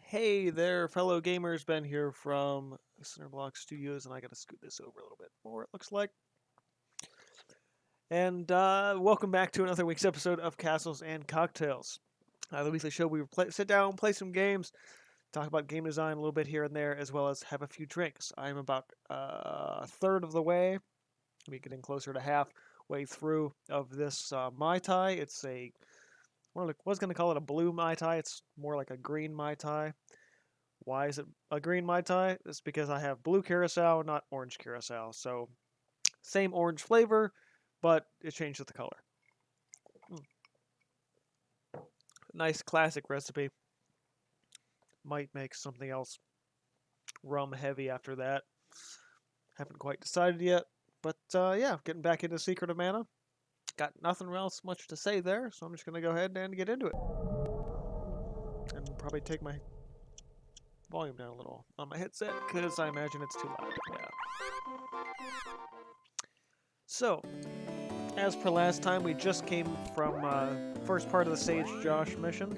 Hey there, fellow gamers. Ben here from Cinderblock Studios, and I gotta scoot this over a little bit more, it looks like. And welcome back to another week's episode of Castles and Cocktails. The weekly show we sit down, play some games, talk about game design a little bit here and there, as well as have a few drinks. I'm about a third of the way, maybe getting closer to halfway through of this Mai Tai. It's a, was going to call it a blue Mai Tai. It's more like a green Mai Tai. Why is it a green Mai Tai? It's because I have blue curacao, not orange curacao. So, same orange flavor, but it changed the color. Nice classic recipe. Might make something else rum heavy after that. Haven't quite decided yet. But yeah, getting back into Secret of Mana. Got nothing else much to say there, so I'm just going to go ahead and get into it. And probably take my volume down a little on my headset, because I imagine it's too loud. Yeah. So, as per last time, we just came from first part of the Sage Josh mission.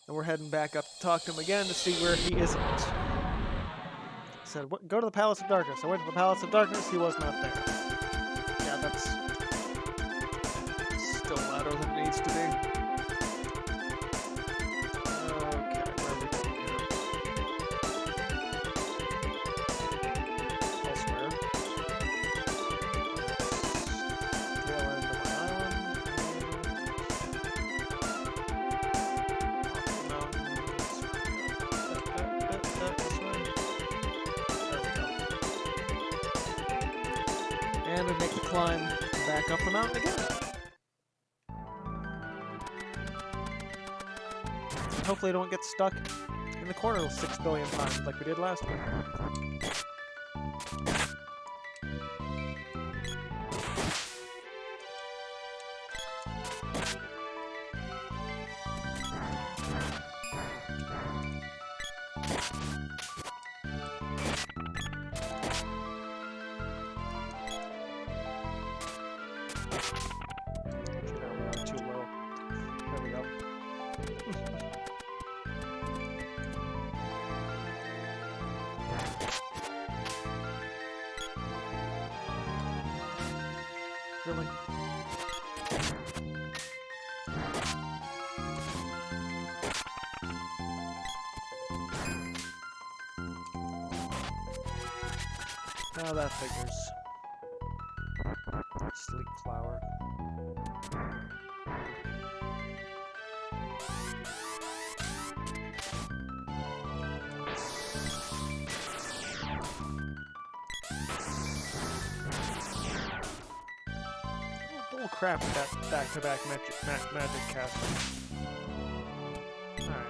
And we're heading back up to talk to him again to see where he isn't. He said, go to the Palace of Darkness. I went to the Palace of Darkness, he was not there. Yeah, that's still louder than it needs to be. And we make the climb back up the mountain again. Hopefully I don't get stuck in the corner 6 billion times like we did last week. Really? Now that figures. Sleek flower. Oh crap, that back-to-back magic casting. Alright.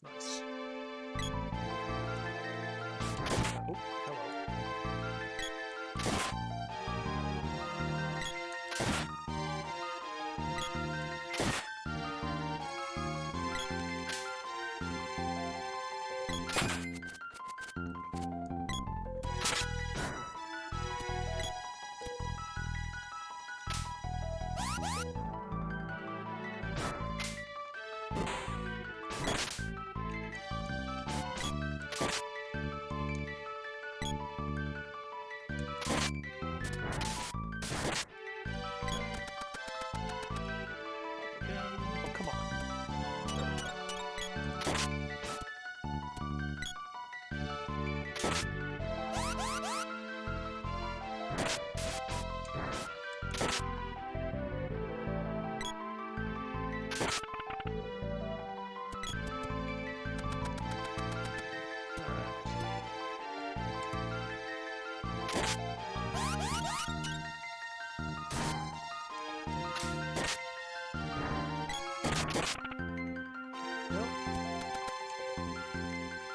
Nice. Oh, hello.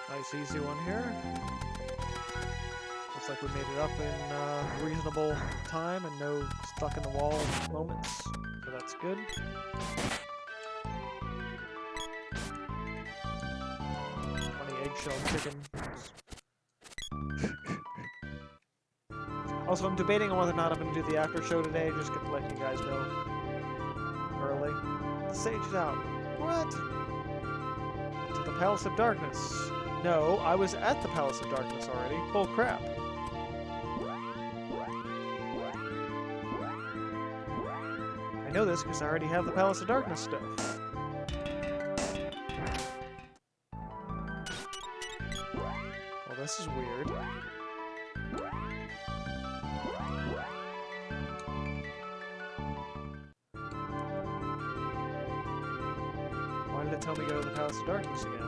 Nice easy one here. Looks like we made it up in reasonable time and no stuck in the wall moments, so that's good. shelled chicken. Also, I'm debating on whether or not I'm going to do the after show today, just to let you guys know early. The stage is out. What? To the Palace of Darkness. No, I was at the Palace of Darkness already. Bull crap. I know this because I already have the Palace of Darkness stuff. Well, this is weird. Why did it tell me to go to the Palace of Darkness again?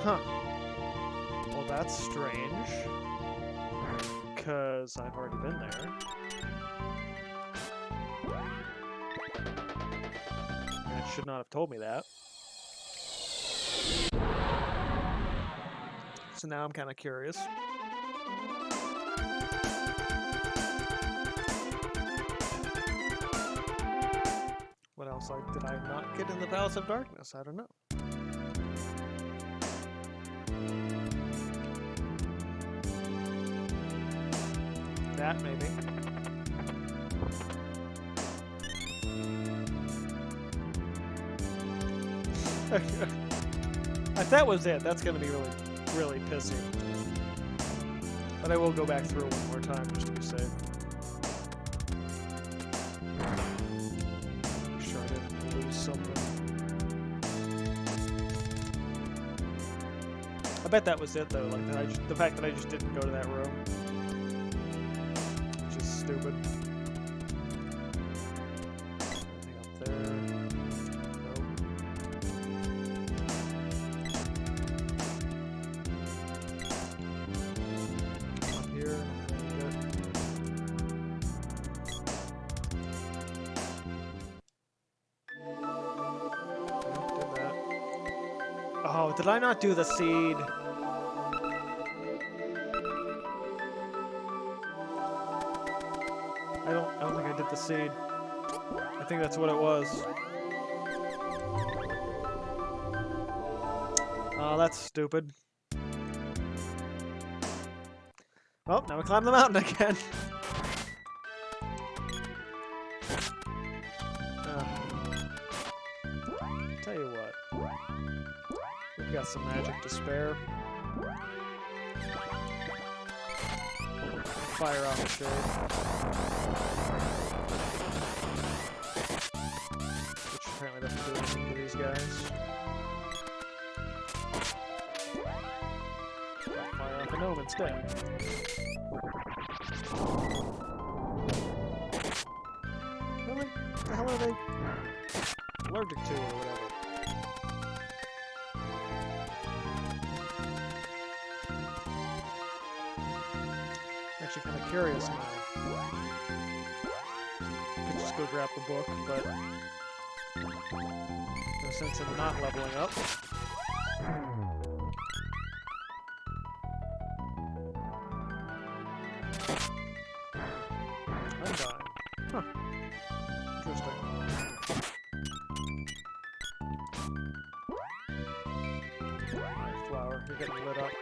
Huh. Well, that's strange. Because I've already been there. And it should not have told me that. So now I'm kind of curious. What else did I not get in the Palace of Darkness? I don't know. That maybe. If that was it, that's gonna be really, really pissy. But I will go back through it one more time just to be safe. Make sure I didn't lose something. I bet that was it though. Like the fact that I just didn't go to that room. Stupid. Anything up there? Nope. Up here. Good. Nope, did that. Oh, did I not do the seed? I don't think I did the seed. I think that's what it was. Oh, that's stupid. Oh, now we climb the mountain again. Tell you what. We've got some magic to spare. Fire off the shade. Which apparently doesn't do anything to these guys. Fire off a gnome instead. Really? What the hell are they allergic to or whatever? Actually kind of curious now. Could just go grab the book, but no sense in not leveling up. I'm dying. Huh. Interesting. Alright, flower, you're getting lit up.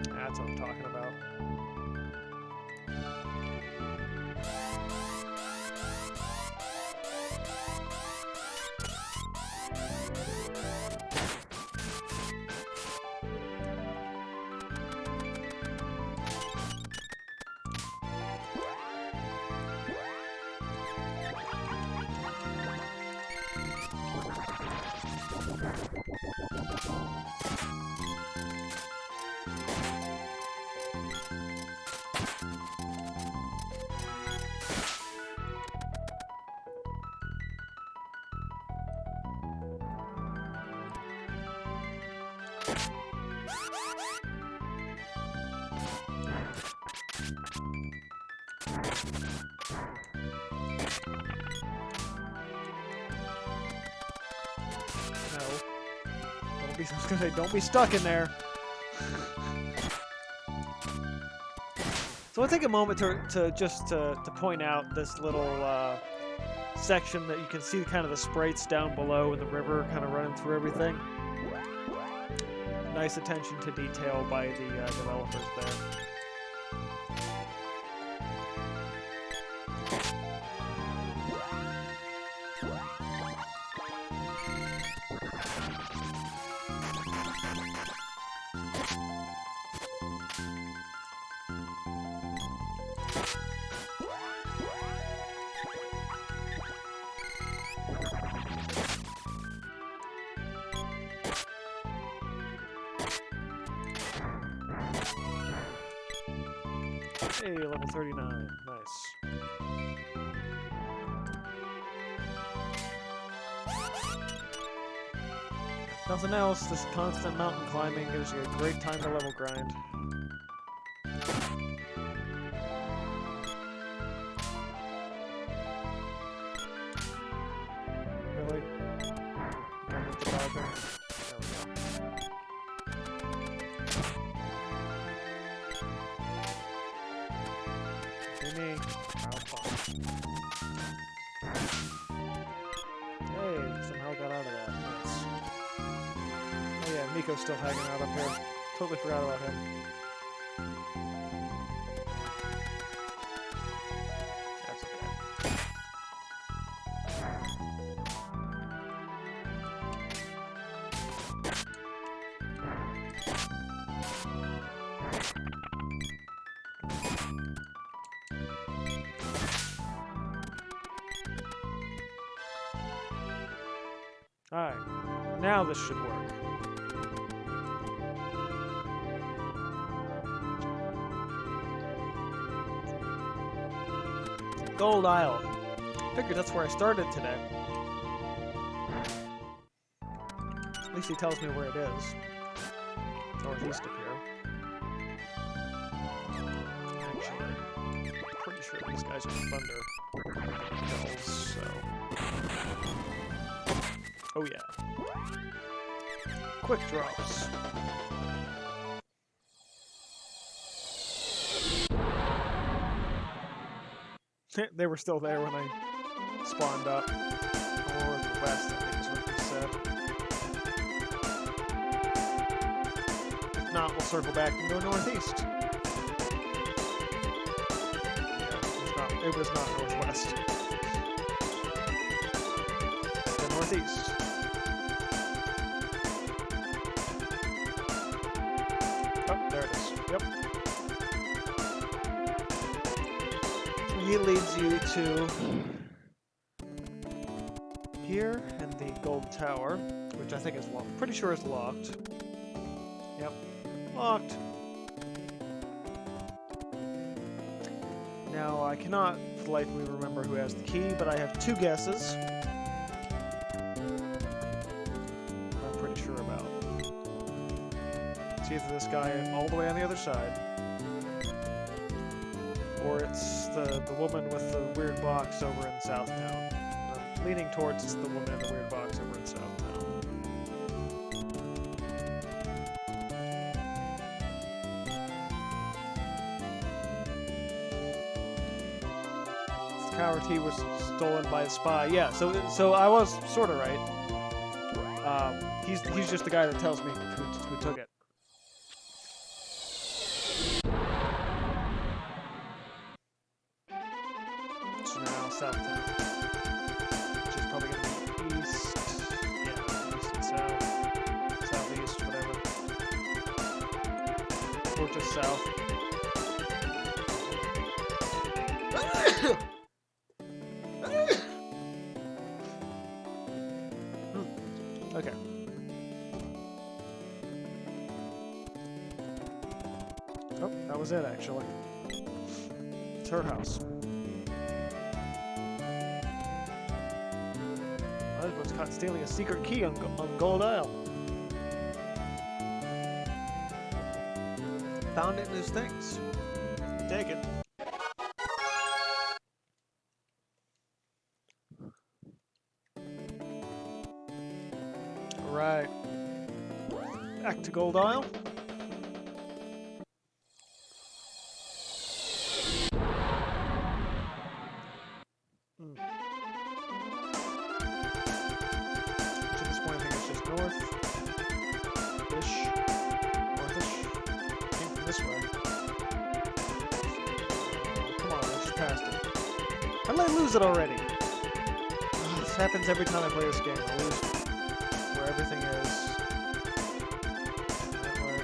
That's what I'm talking about. I was gonna say, don't be stuck in there. So I'll take a moment to point out this little section that you can see kind of the sprites down below in the river kind of running through everything. Nice attention to detail by the developers there. Hey, level 39. Nice. Nothing else, this constant mountain climbing gives you a great time to level grind. Really? Don't hit the bar there. Me. Hey, somehow got out of that. Nice. Oh yeah, Miko's still hanging out up here. Totally forgot about him. That's okay. Alright, now this should work. Gold Isle. Figured that's where I started today. At least he tells me where it is. Northeast of here. Actually, pretty sure these guys are thunder hills, so... Oh yeah. Quick drops. They were still there when I spawned up. Northwest, I think is what they said. If not, we'll circle back and go northeast. Yeah, it was not northwest. The northeast. Oh, there it is. Yep. He leads you to here and the gold tower, which I think is locked. Pretty sure is locked. Yep, locked. Now I cannot politely remember who has the key, but I have two guesses. I'm pretty sure about. It's either this guy all the way on the other side, or it's the woman with the weird box over in Southtown. I'm leaning towards it's the woman in the weird box over in Southtown. The coward key was stolen by a spy. Yeah, so I was sort of right. He's just the guy that tells me who took it. Southtown, which is probably going to be east, yeah, east and south, southeast, whatever, or just south. Okay. Oh, that was it, actually. It's her house. Was caught stealing a secret key on Gold Isle. Found it in his things. Take it. Alright. Back to Gold Isle. north-ish. North-ish. Came from this way. Come on, I just passed it. How did I lose it already? Oh, this happens every time I play this game. I lose where everything is. That way.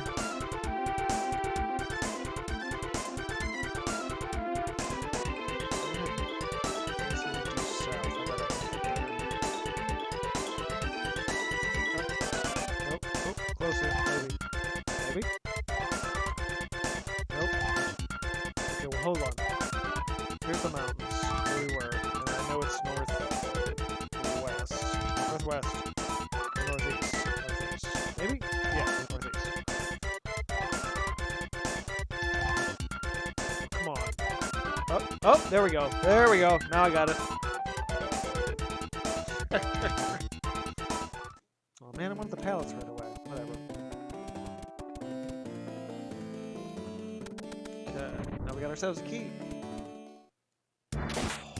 Closer, maybe. Maybe? Nope. Okay, well, hold on. Here's the mountains, where we were, and I know it's northwest. Northwest. Northeast. Northeast. Maybe? Yeah, northeast. Come on. Oh, oh, there we go. There we go. Now I got it. Oh man, I wanted the pallets right away. Whatever. Okay, now we got ourselves a key.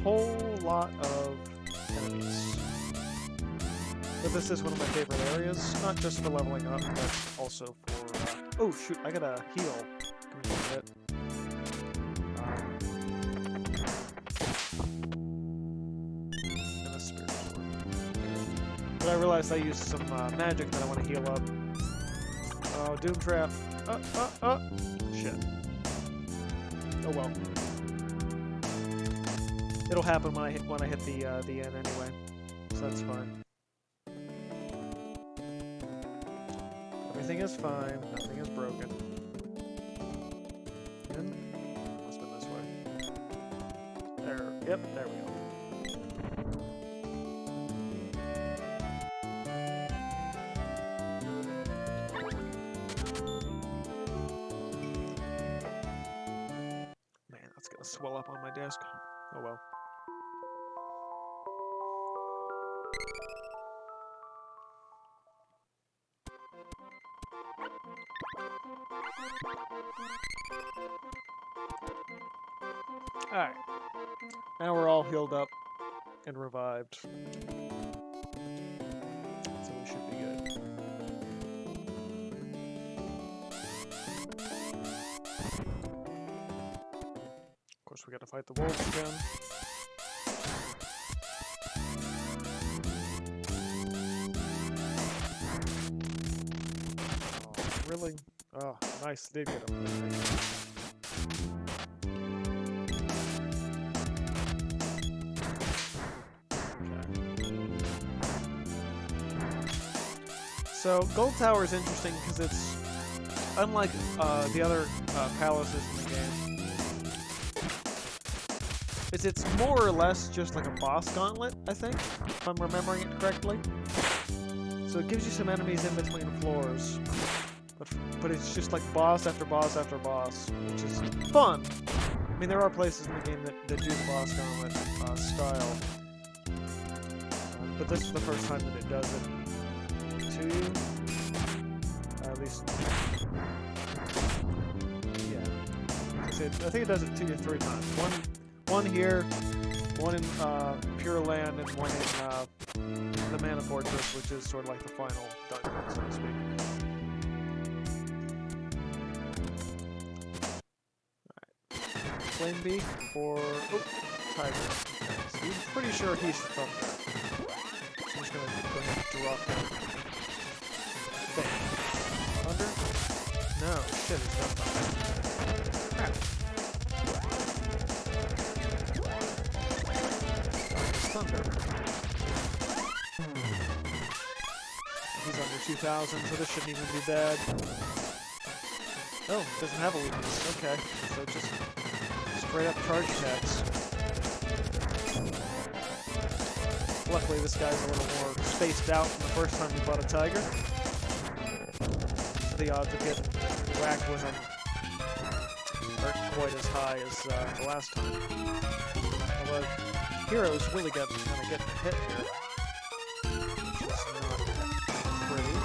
Whole lot of enemies. But this is one of my favorite areas, not just for leveling up, but also for... oh shoot, I got a heal. Come here a bit. And a spirit sword. But I realized I used some magic that I want to heal up. Oh, Doom Trap. Shit. Oh well. It'll happen when I hit the end anyway, so that's fine. Everything is fine. Nothing is broken. And must have been this way. There. Yep. There we go. Man, that's gonna swell up on my desk. Oh well. Alright. Now we're all healed up and revived. So we should be good. Of course, we gotta fight the wolves again. Oh, really? Oh, nice. Did get him. So, Gold Tower is interesting because it's unlike the other palaces in the game. It's more or less just like a boss gauntlet, I think, if I'm remembering it correctly. So it gives you some enemies in between floors, but it's just like boss after boss after boss, which is fun. I mean, there are places in the game that do the boss gauntlet style, but this is the first time that it does it. To you, at least, yeah. I think it does it 2 to 3 times. One here, one in Pure Land, and one in the Mana Fortress, which is sort of like the final dungeon, so to speak. Alright. Flame Beak or Tiger. So I'm pretty sure he's Thunder. So I'm just gonna go ahead and drop him. Thunder? No, shit, it's not thunder. Crap. It's thunder. He's under 2,000, so this shouldn't even be bad. Oh, it doesn't have a weakness. Okay, so just straight up charge attacks. Luckily, this guy's a little more spaced out from the first time we fought a tiger. The odds of getting whacked with him aren't quite as high as the last time. Although heroes really kind of getting a hit here, which is not pretty.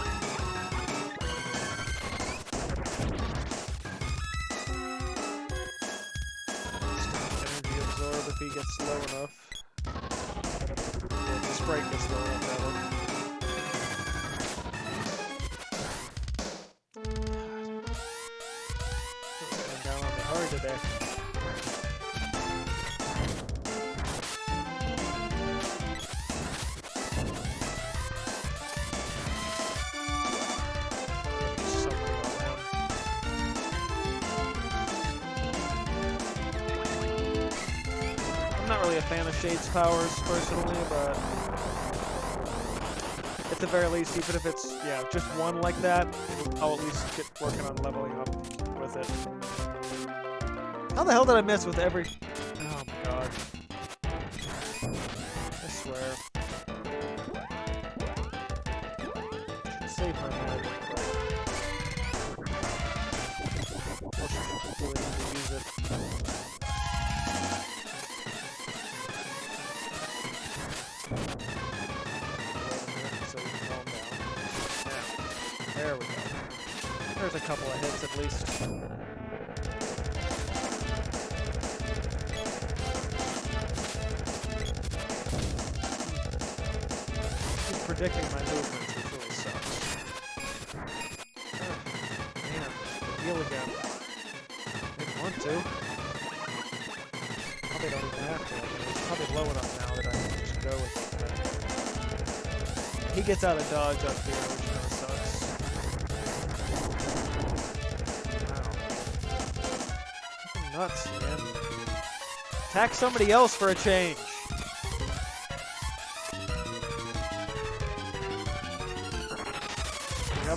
Energy absorb if he gets low enough. Yeah, the sprite gets low enough, rather. day. I'm not really a fan of Shade's powers personally, but at the very least, even if it's just one like that, I'll at least get working on leveling up with it. How the hell did I miss with every... Oh my god. I swear. Should save my magic, but... I should hopefully use it. There we go. There's a couple of hits at least. He's predicting my movements, which really sucks. Oh, man, heal again. They want to. Probably don't even have to. It's probably low enough now that I can just go with it. He gets out of dodge up here, which kind of sucks. Nuts, man. Attack somebody else for a change. I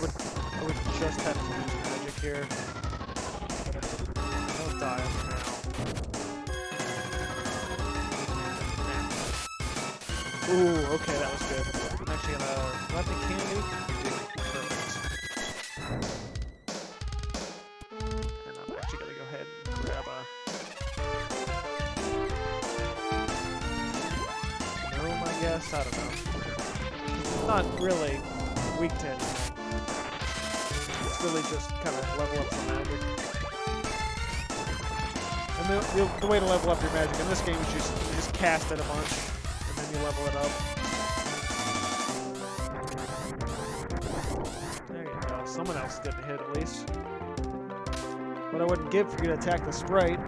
would just have to use magic here. Don't die on me now. Ooh, okay, that was good. I'm actually gonna weapon candy. Perfect. And I'm actually gonna go ahead and grab a gnome, I guess. I don't know. It's not really weak to anything. It's really just kind of level up some magic. And the way to level up your magic in this game is you just cast it a bunch, and then you level it up. There you go. Someone else didn't hit at least. What I wouldn't give for you to attack the sprite.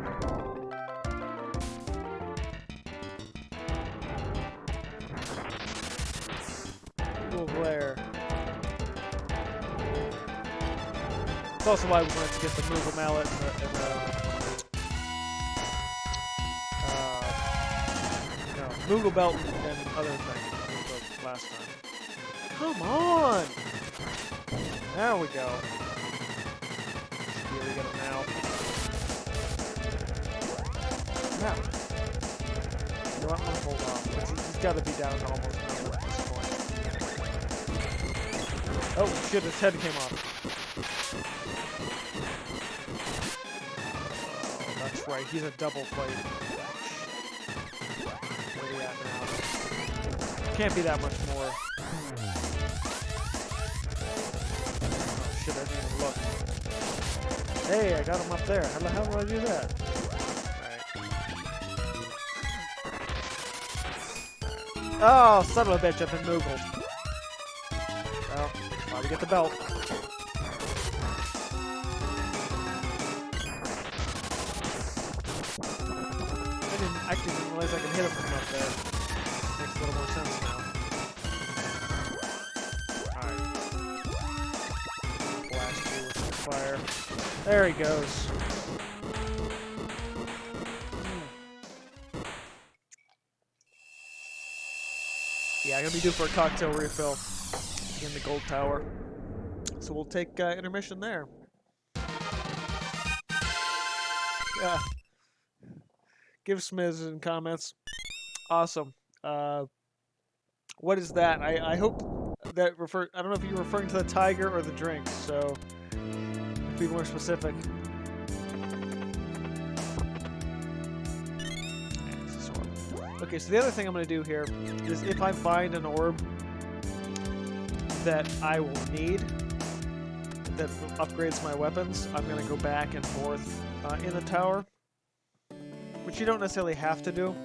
Cool glare. It's also why we wanted to get the Moogle Mallet and the Moogle Belt and other thing last time. Come on! There we go. Here we get him now. Now. You know what? I'm gonna hold off. He's got to be down to almost nothing at this point. Oh shit! His head came off. Oh, that's right. He's a double plate. Where are we at now? Can't be that much more. Oh shit! I didn't even look. Hey, I got him up there. How the hell did I do that? Alright. Oh, son of a bitch, I've been moogled. Well, why we get the belt? I actually didn't realize I could hit him from up there. Makes a little more sense now. Alright. Blast you with some fire. There he goes. Yeah, I'm gonna be due for a cocktail refill in the gold tower. So we'll take intermission there. Yeah. Give Smiz in comments. Awesome. What is that? I hope that I don't know if you're referring to the tiger or the drink, so be more specific. Okay, so the other thing I'm going to do here is if I find an orb that I will need that upgrades my weapons, I'm going to go back and forth in the tower, which you don't necessarily have to do,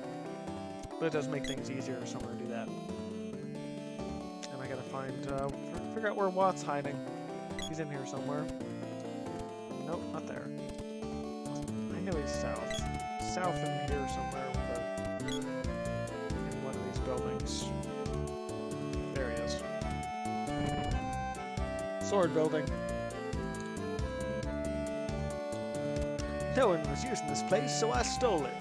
but it does make things easier, so I'm going to do that. And I got to figure out where Watt's hiding. He's in here somewhere. Nope, not there. I Maybe south. South in here somewhere in one of these buildings. There he is. Sword building. No one was using this place, so I stole it.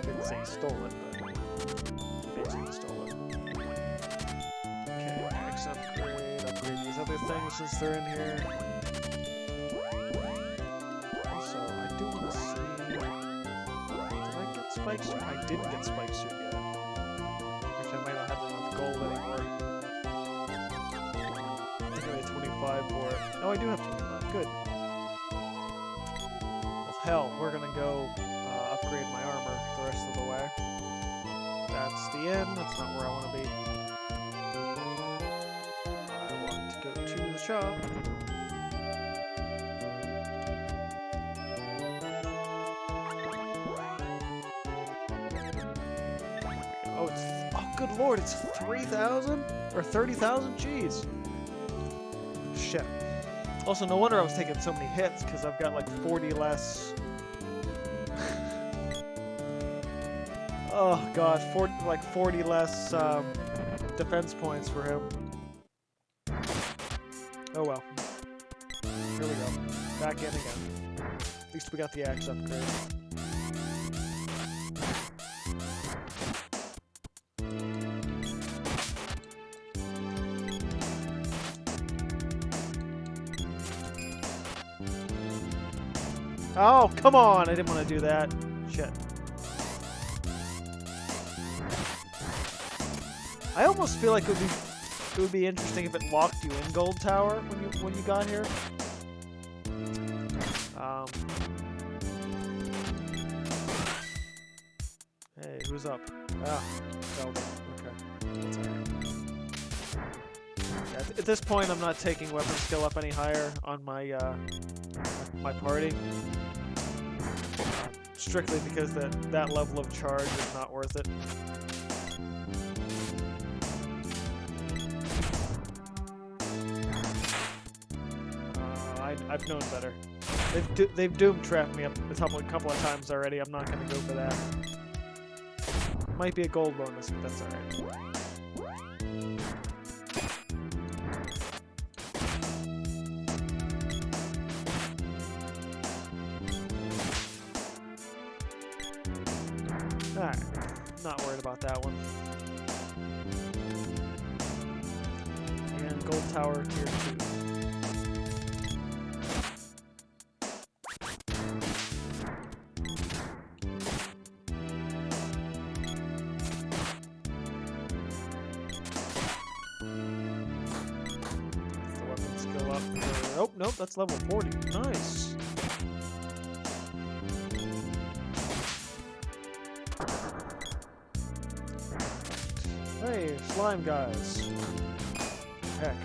Didn't say he stole it, but basically stole it. Okay, next upgrade. Upgrade these other things since they're in here. Also, I do want to see. Did I get spike suit? I didn't get spike suit yet. Which I might not have enough gold anymore. I think I had 25 for it. Oh, I do have 25. Good. Hell, we're gonna go upgrade my armor the rest of the way. That's the end. That's not where I want to be. I want to go to the shop. Oh, oh, good lord! It's 3,000 or 30,000. Jeez. Shit. Also, no wonder I was taking so many hits, because I've got like 40 less... oh god, 40 less defense points for him. Oh well. Here we go. Back in again. At least we got the axe upgrade. Oh, come on! I didn't want to do that. Shit. I almost feel like it would be interesting if it locked you in Gold Tower when you got here. Hey, who's up? Ah, Zelda. Okay, that's alright. Yeah, at this point, I'm not taking weapon skill up any higher on my my party. Strictly because that level of charge is not worth it. I've known better. They've doom trapped me up a couple of times already. I'm not gonna go for that. Might be a gold bonus, but that's alright. Alright, not worried about that one. And Gold Tower tier 2. The weapon skill up. Oh, nope, that's level 40. Nice. Hey, slime guys. Heck.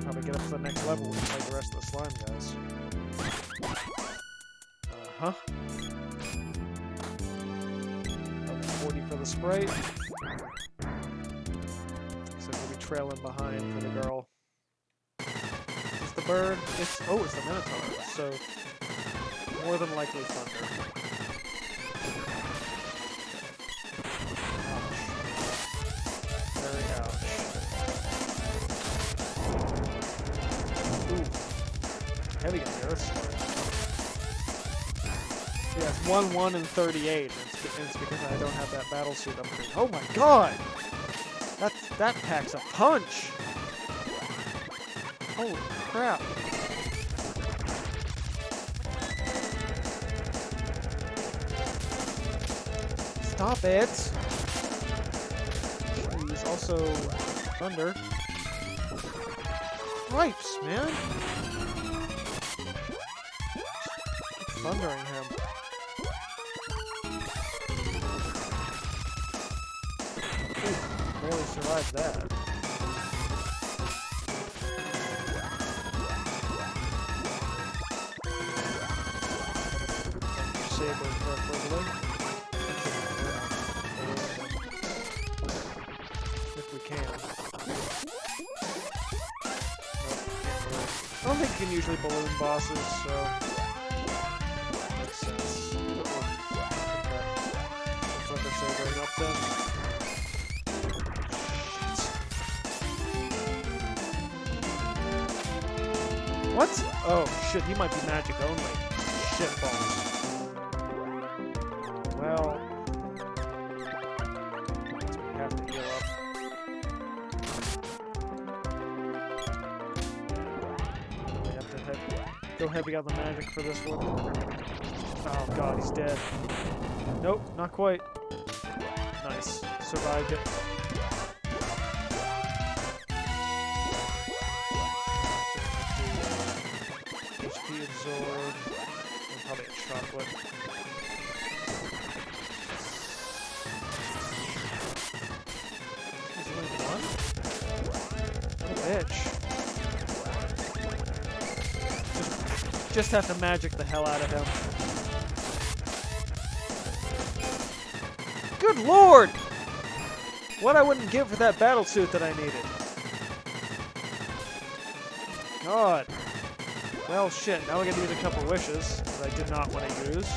Probably get up to the next level when we fight the rest of the slime guys. Uh-huh. Level 40 for the Sprite. So we'll be trailing behind for the girl. It's the bird. It's the Minotaur. So more than likely Thunder. Heavy on the Earth Sword. Yeah, it's 1, 1, and 38. It's because I don't have that battle suit upgrade. Oh my god! That packs a punch! Holy crap! Stop it! He's also Thunder. Stripes, man! Thundering him. Ooh, barely survived that. Saber preferably. If we can. Nope. I don't think you can usually balloon bosses, so... something. What? Oh shit, he might be magic only. Shitballs. Well, we have to heal up. We have to go heavy on the magic for this one. Oh god, he's dead. Nope, not quite. Nice. Survived it. HP absorb. And probably a chocolate. Is only one? What a bitch. Just have to magic the hell out of him. Good lord! What I wouldn't give for that battle suit that I needed. God. Well, shit. Now we gotta use a couple wishes that I did not want to use.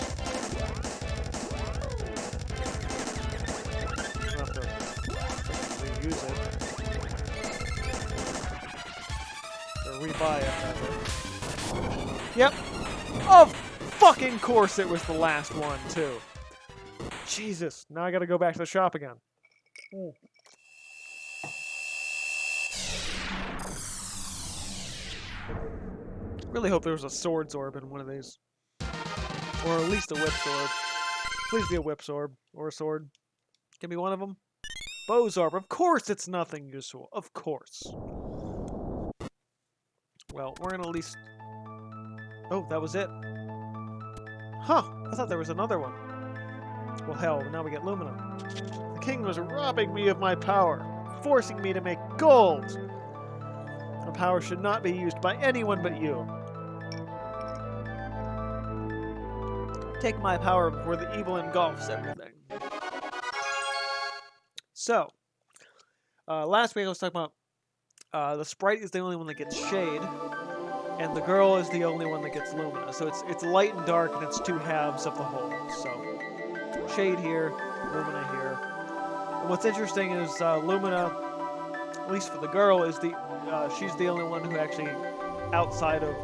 I'll have to reuse it. Or rebuy it, rather. Yep. Of fucking course it was the last one, too. Jesus. Now I gotta go back to the shop again. Ooh. Really hope there was a swords orb in one of these. Or at least a whip sword. Please be a whip sword. Or a sword. Give me one of them. Bow's orb. Of course it's nothing useful. Of course. Well, we're gonna at least... Oh, that was it. Huh. I thought there was another one. Well, hell, now we get Lumina. The king was robbing me of my power, forcing me to make gold. The power should not be used by anyone but you. Take my power before the evil engulfs everything. So, last week I was talking about the sprite is the only one that gets shade, and the girl is the only one that gets Lumina. So it's light and dark, and it's two halves of the whole. So, shade here, Lumina here. And what's interesting is Lumina, at least for the girl, is she's the only one who actually, outside of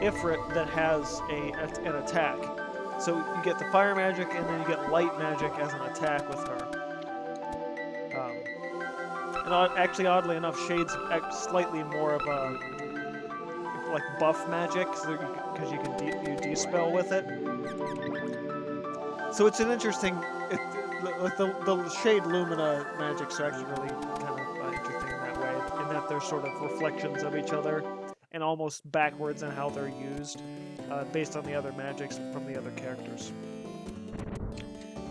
Ifrit, that has an attack. So you get the fire magic, and then you get light magic as an attack with her. And actually, oddly enough, Shade's slightly more of a like buff magic, because you can de-spell with it. So it's an interesting. Like the Shade Lumina magics are actually really kind of interesting in that way, in that they're sort of reflections of each other, and almost backwards in how they're used, based on the other magics from the other characters.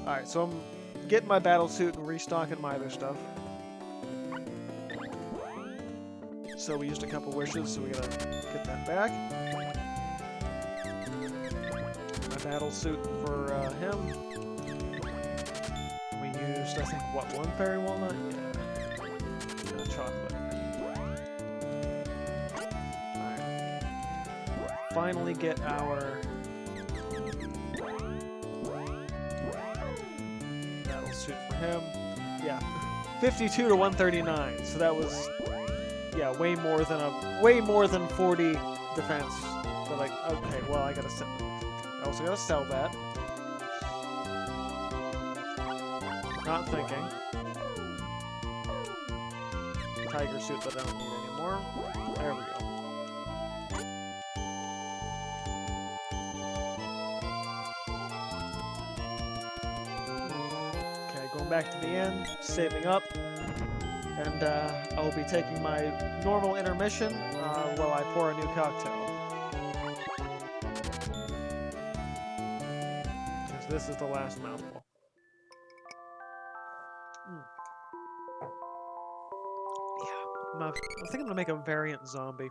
Alright, so I'm getting my battle suit and restocking my other stuff. So we used a couple wishes, so we gotta get that back. My battle suit for him. We used, I think, what, one fairy walnut? Yeah. And a chocolate. Alright. Finally get our battle suit for him. Yeah. 52 to 139. So that was, yeah, way more than 40 defense. But like, okay, well, I also gotta sell that. Not thinking. Tiger suit that I don't need anymore. There we go. Okay, going back to the inn, saving up, and I will be taking my normal intermission while I pour a new cocktail. Because this is the last mouthful. I think I'm gonna make a variant zombie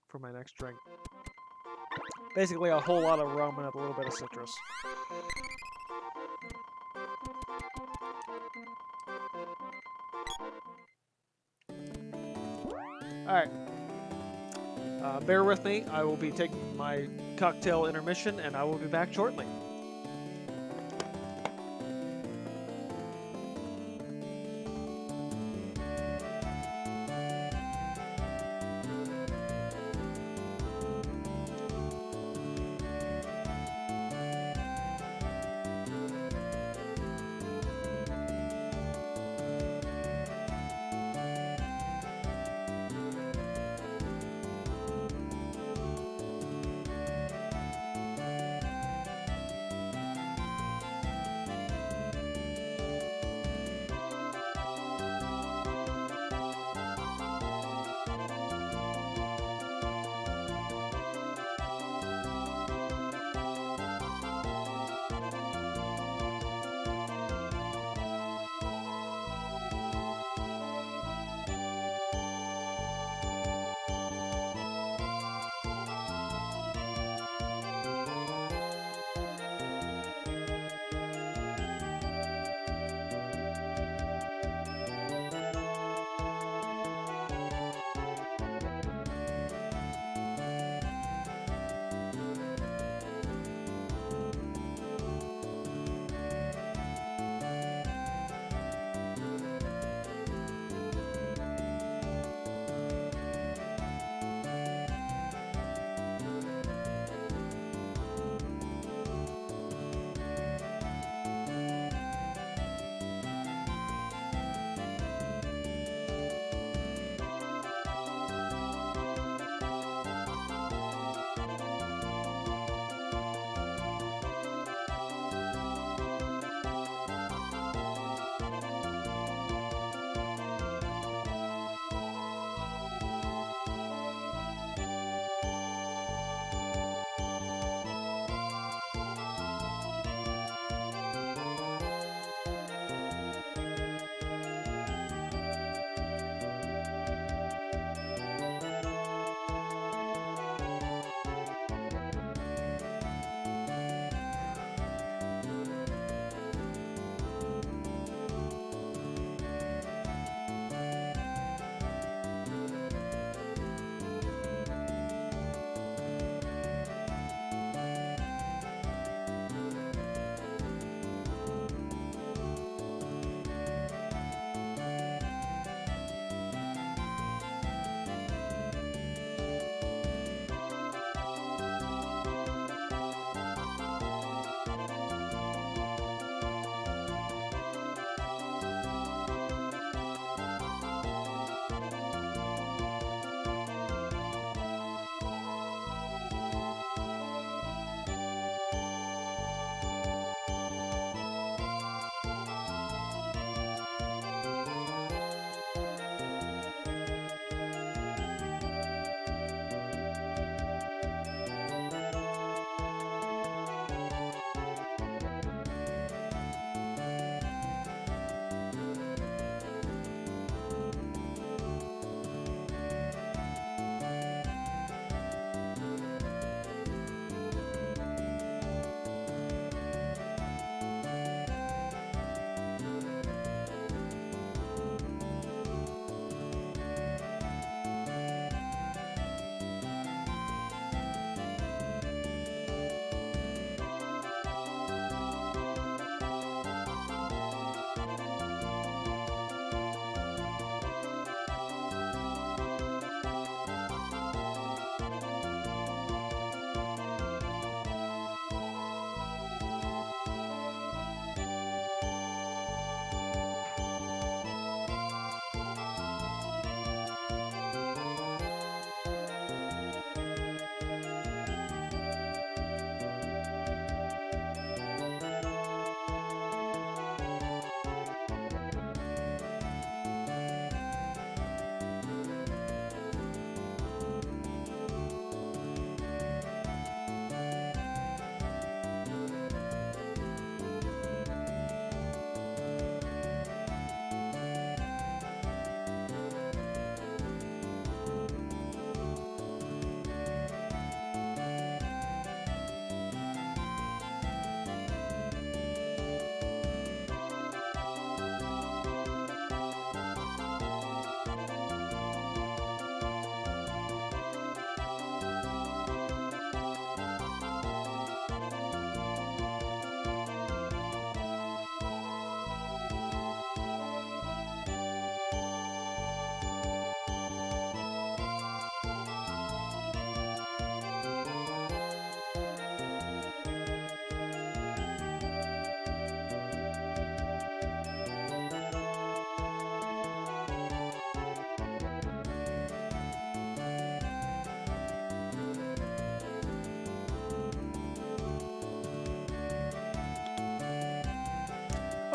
for my next drink. Basically, a whole lot of rum and a little bit of citrus. Alright. Bear with me. I will be taking my cocktail intermission, and I will be back shortly.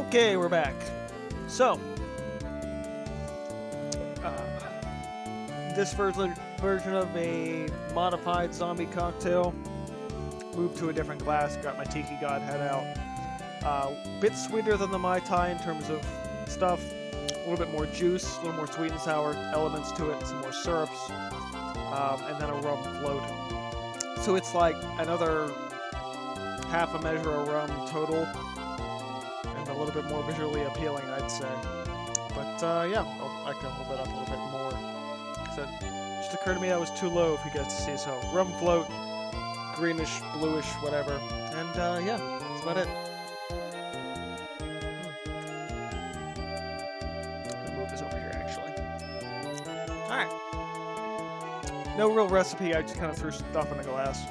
Okay, we're back. So, this version of a modified zombie cocktail. Moved to a different glass. Got my Tiki God head out. Bit sweeter than the Mai Tai in terms of stuff. A little bit more juice, a little more sweet and sour elements to it. Some more syrups, and then a rum float. So it's like another half a measure of rum total, and a little bit more visually appealing, I'd say. But yeah, I can hold that up a little bit more. So it just occurred to me I was too low for you guys to see. So rum float, greenish, bluish, whatever, and yeah, that's about it. I'll move this over here, actually. All right. No real recipe. I just kind of threw stuff in a glass.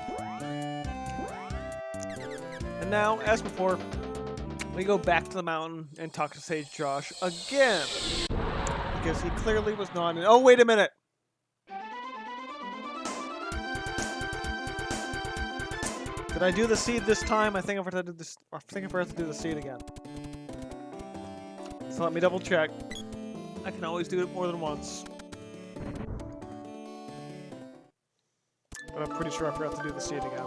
And now, as before, we go back to the mountain and talk to Sage Josh again. Because he clearly was not in... Oh, wait a minute! Did I do the seed this time? I think I forgot to do this. I think I forgot to do the seed again. So let me double check. I can always do it more than once. But I'm pretty sure I forgot to do the seed again.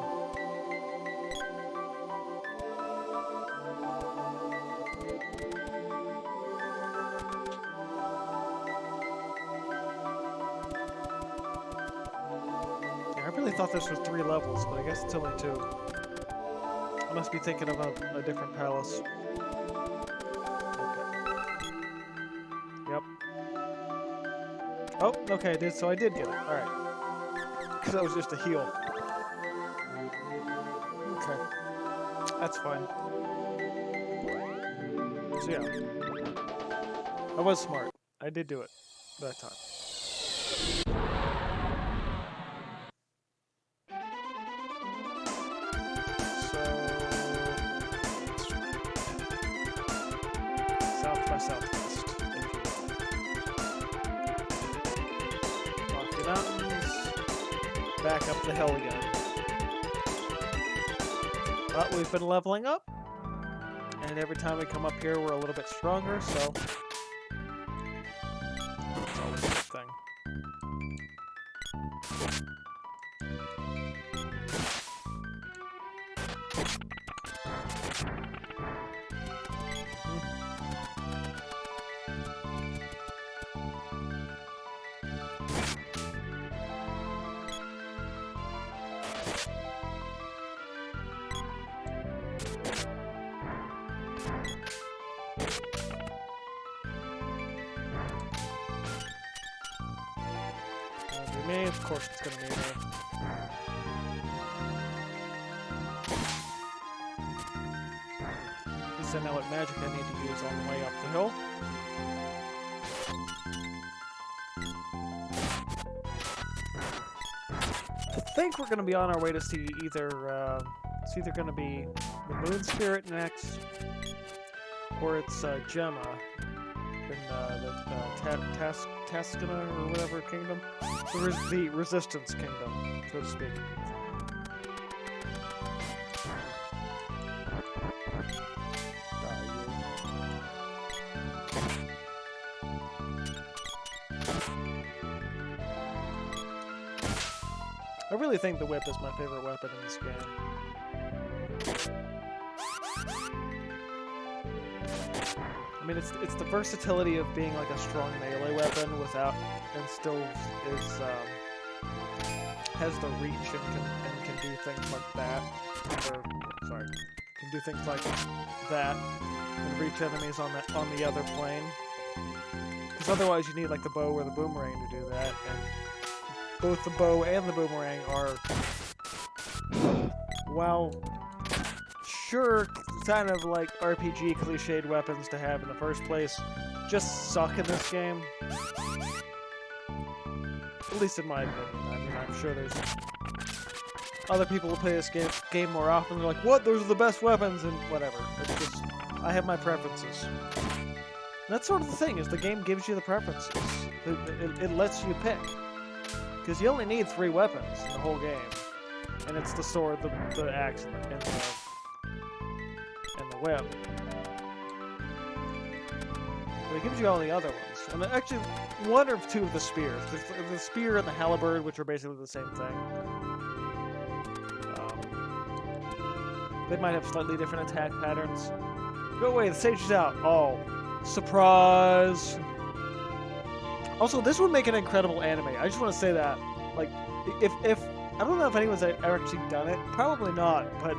I thought this was 3 levels, but I guess it's only 2. I must be thinking of a different palace. Okay. Yep. Oh, okay, so I did get it. Alright. Because that was just a heal. Okay. That's fine. So yeah. I was smart. I did do it that time. Southwest, if you will. Rocky Mountains, back up the hill again. But we've been leveling up, and every time we come up here we're a little bit stronger, so it's always a good thing. Of course it's gonna be there. At least I know what magic I need to use on the way up the hill. I think we're gonna be on our way to see either, it's either gonna be the Moon Spirit next, or it's Gemma in the Taskana or whatever kingdom. The Resistance Kingdom, so to speak. I really think the whip is my favorite weapon in this game. I mean, it's the versatility of being like a strong melee weapon without, and still is has the reach and can do things like that. Or, sorry, can do things like that and reach enemies on the other plane. Because otherwise, you need like the bow or the boomerang to do that, and both the bow and the boomerang are, while sure, kind of like RPG cliched weapons to have in the first place, just suck in this game. At least in my opinion. I mean, I'm sure there's other people who play this game more often. They're like, what? Those are the best weapons, and whatever. It's just, I have my preferences. And that's sort of the thing, is the game gives you the preferences. It lets you pick. Because you only need 3 weapons in the whole game. And it's the sword, the axe, and the whip. But it gives you all the other ones. And actually, one or two of the spears. The spear and the halberd, which are basically the same thing. They might have slightly different attack patterns. Go away, the stage is out. Oh, surprise! Also, this would make an incredible anime. I just want to say that. Like, if I don't know if anyone's ever actually done it. Probably not, but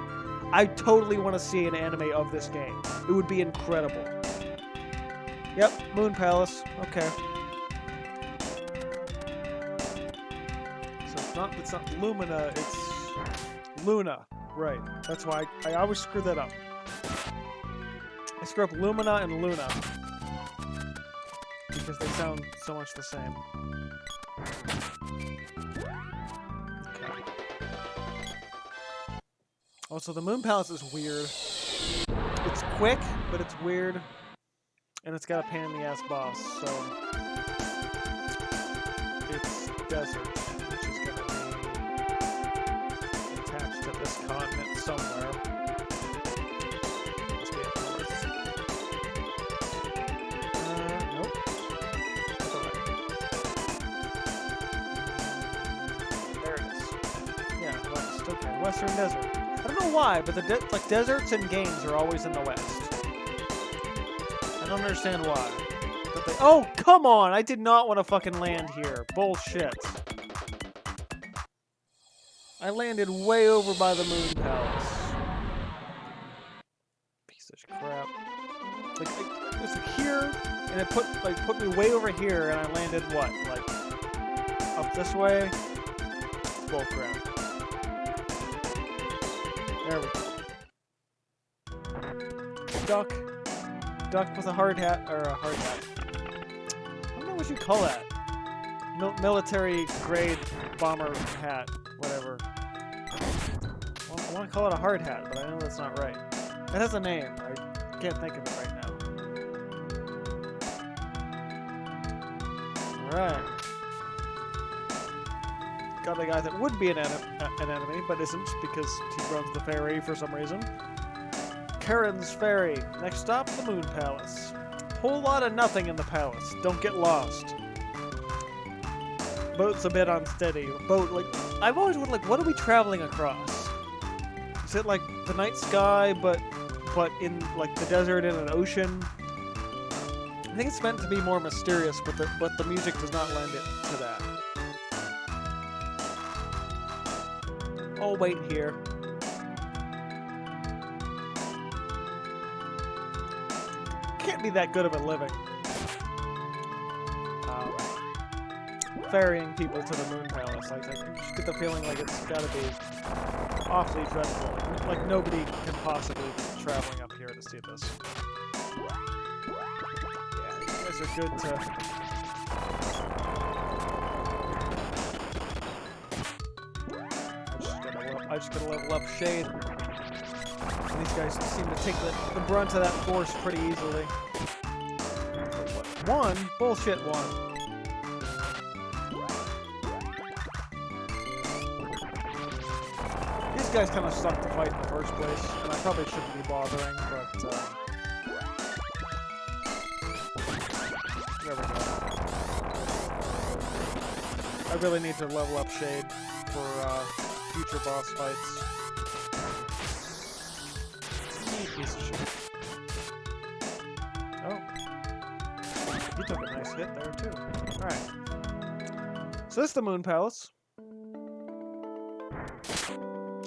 I totally want to see an anime of this game. It would be incredible. Yep, Moon Palace. Okay. So it's not Lumina, it's Luna. Right. That's why I always screw that up. I screw up Lumina and Luna. Because they sound so much the same. Okay. Also, the Moon Palace is weird. It's quick, but it's weird. And it's got a pain in the ass boss, so it's desert, which is gonna be attached to this continent somewhere. Must be up north. Nope. There it is. Yeah, west. Okay, Western Desert. I don't know why, but the like deserts and games are always in the west. I don't understand why. But oh, come on! I did not want to fucking land here. Bullshit. I landed way over by the Moon Palace. Piece of crap. Like, it was here, and it put me way over here, and I landed what? Like, up this way? Bull crap. There we go. Duck. Duck with a hard hat, or a hard hat. I don't know what you call that. Military grade bomber hat, whatever. I want to call it a hard hat, but I know that's not right. It has a name. I can't think of it right now. Alright. Got a guy that would be an enemy, but isn't, because he runs the ferry for some reason. Karen's Ferry. Next stop, the Moon Palace. Whole lot of nothing in the palace. Don't get lost. Boat's a bit unsteady. Boat, like, I've always wondered, like, what are we traveling across? Is it like the night sky, but in like the desert in an ocean? I think it's meant to be more mysterious, but the music does not lend it to that. I'll wait here. Can't be that good of a living. Ferrying people to the Moon Palace. Like, I just get the feeling like it's gotta be awfully dreadful. Like nobody can possibly be traveling up here to see this. Yeah, you guys are good to... I just gotta level up Shade. And these guys seem to take the brunt of that force pretty easily. One? Bullshit one. These guys kind of suck to fight in the first place, and I probably shouldn't be bothering, but there we go. I really need to level up Shade for future boss fights. Piece of shit. Oh. He took a nice hit there, too. Alright. So this is the Moon Palace,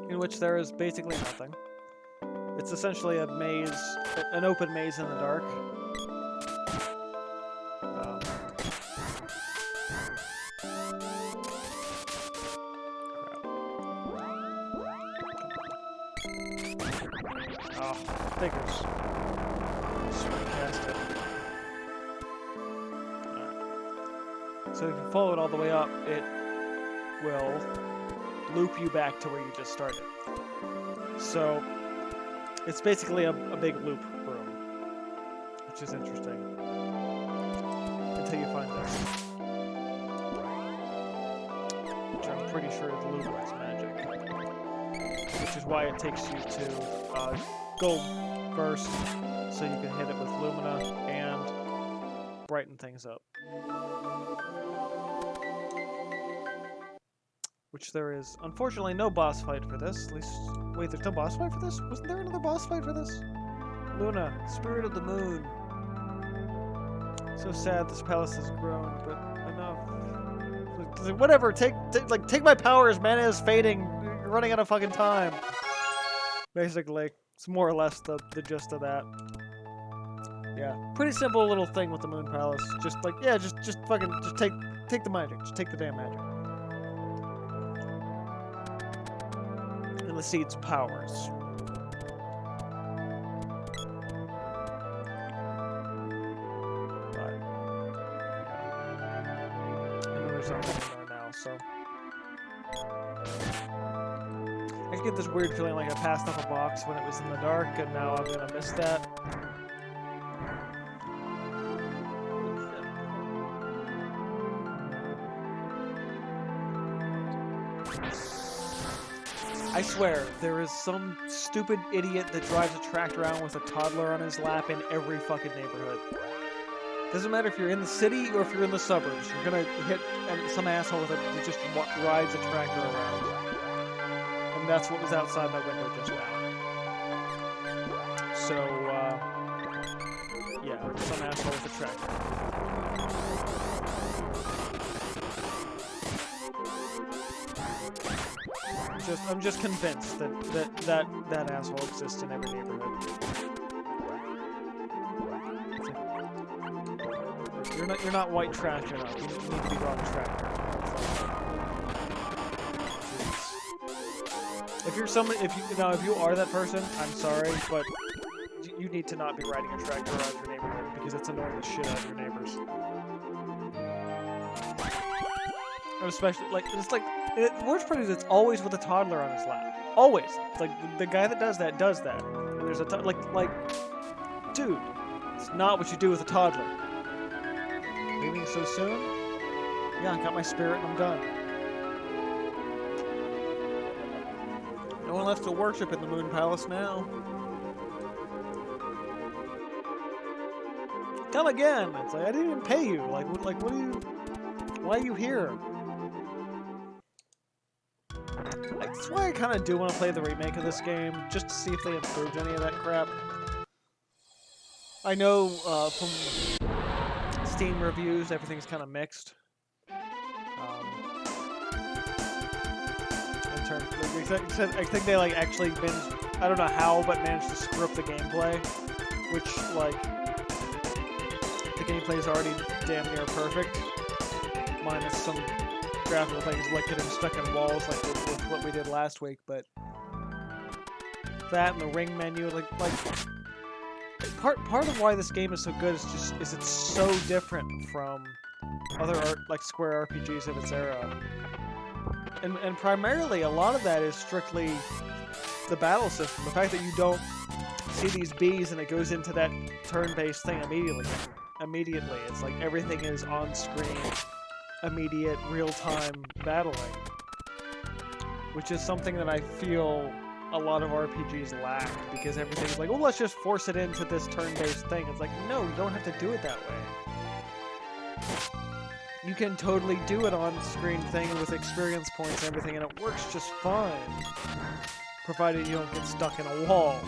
in which there is basically nothing. It's essentially a maze, an open maze in the dark. Figures. Cast it. Alright. So if you follow it all the way up, it will loop you back to where you just started. So it's basically a big loop room, which is interesting. Until you find this, which I'm pretty sure the loop is magic, which is why it takes you to gold first, so you can hit it with Lumina and brighten things up. Which there is, unfortunately, no boss fight for this. At least, wait, there's no boss fight for this? Wasn't there another boss fight for this? Luna, Spirit of the Moon. So sad this palace has grown, but enough. Like, whatever, take my powers, mana is fading. You're running out of fucking time. Basically, it's more or less the gist of that. Yeah, pretty simple little thing with the Moon Palace. Just like, yeah, just take the magic. Just take the damn magic. And the seed's powers. But, yeah. I know there's something in there now, so. I get this weird feeling like I passed up a box when it was in the dark, and now I'm gonna miss that. I swear, there is some stupid idiot that drives a tractor around with a toddler on his lap in every fucking neighborhood. Doesn't matter if you're in the city or if you're in the suburbs, you're gonna hit some asshole that just rides a tractor around. And that's what was outside my window just now. So, yeah, some asshole with a tractor. I'm just convinced that asshole exists in every neighborhood. You're not white trash enough. You need to be wrong tractor. If you are that person, I'm sorry, but you need to not be riding a tractor around your neighborhood because it's annoying the shit out of your neighbors. And especially the worst part is it's always with a toddler on his lap. Always. It's like the guy that does that. And there's a dude, it's not what you do with a toddler. Leaving so soon? Yeah, I got my spirit and I'm done. No one left to worship in the Moon Palace now. Come again. It's like I didn't even pay you. What are you? Why are you here? That's why I kind of do want to play the remake of this game, just to see if they improved any of that crap. I know from Steam reviews, everything's kind of mixed. In terms, I think they actually I don't know how, but managed to screw up the gameplay, which the gameplay is already damn near perfect, minus some graphical things like getting stuck in walls with what we did last week, but that and the ring menu, part of why this game is so good is it's so different from other Square RPGs of its era, and primarily a lot of that is strictly the battle system. The fact that you don't see these bees and it goes into that turn-based thing immediately. It's like everything is on screen. Immediate, real-time battling, which is something that I feel a lot of RPGs lack, because everything's like, oh, let's just force it into this turn-based thing. It's like, no, you don't have to do it that way. You can totally do it on-screen thing with experience points and everything, and it works just fine, provided you don't get stuck in a wall.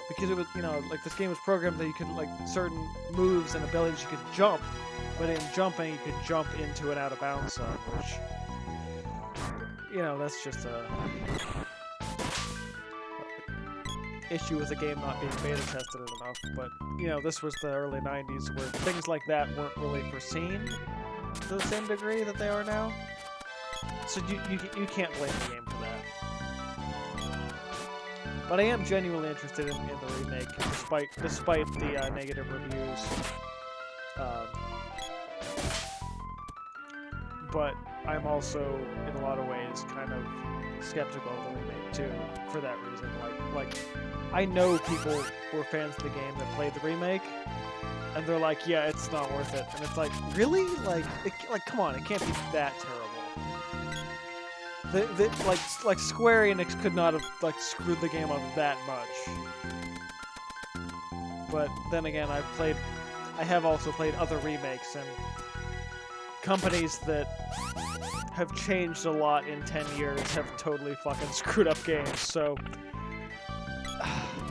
Because it was, this game was programmed that you could, certain moves and abilities you could jump, but in jumping you could jump into an out-of-bounds zone, which, that's just a issue with the game not being beta-tested enough. But, this was the early 90s where things like that weren't really foreseen to the same degree that they are now. So you can't blame the game for that. But I am genuinely interested in the remake, despite the negative reviews. But I'm also, in a lot of ways, kind of skeptical of the remake too, for that reason. I know people who are fans of the game that played the remake, and they're like, "Yeah, it's not worth it." And it's like, really? Come on, it can't be that terrible. Square Enix could not have screwed the game up that much. but then again, I have also played other remakes, and companies that have changed a lot in 10 years have totally fucking screwed up games, so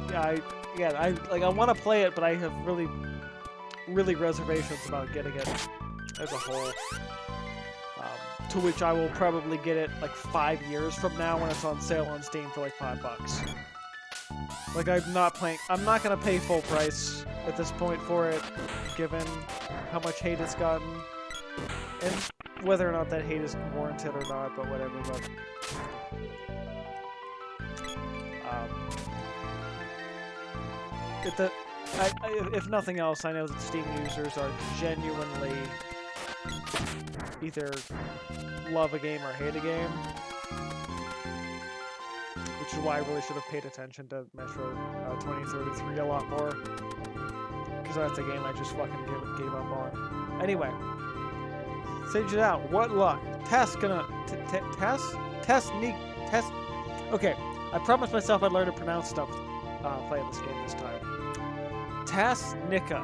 yeah, I want to play it, but I have really reservations about getting it as a whole. To which I will probably get it like 5 years from now when it's on sale on Steam for like $5. Like I'm not gonna pay full price at this point for it, given how much hate it's gotten, and whether or not that hate is warranted or not. But whatever. But if nothing else, I know that Steam users are genuinely either love a game or hate a game, which is why I really should have paid attention to Metro 2033 a lot more, because that's a game I just fucking gave up on. Anyway, Sage it out. What luck? Test. Okay, I promised myself I'd learn to pronounce stuff playing this game this time. Tasnica.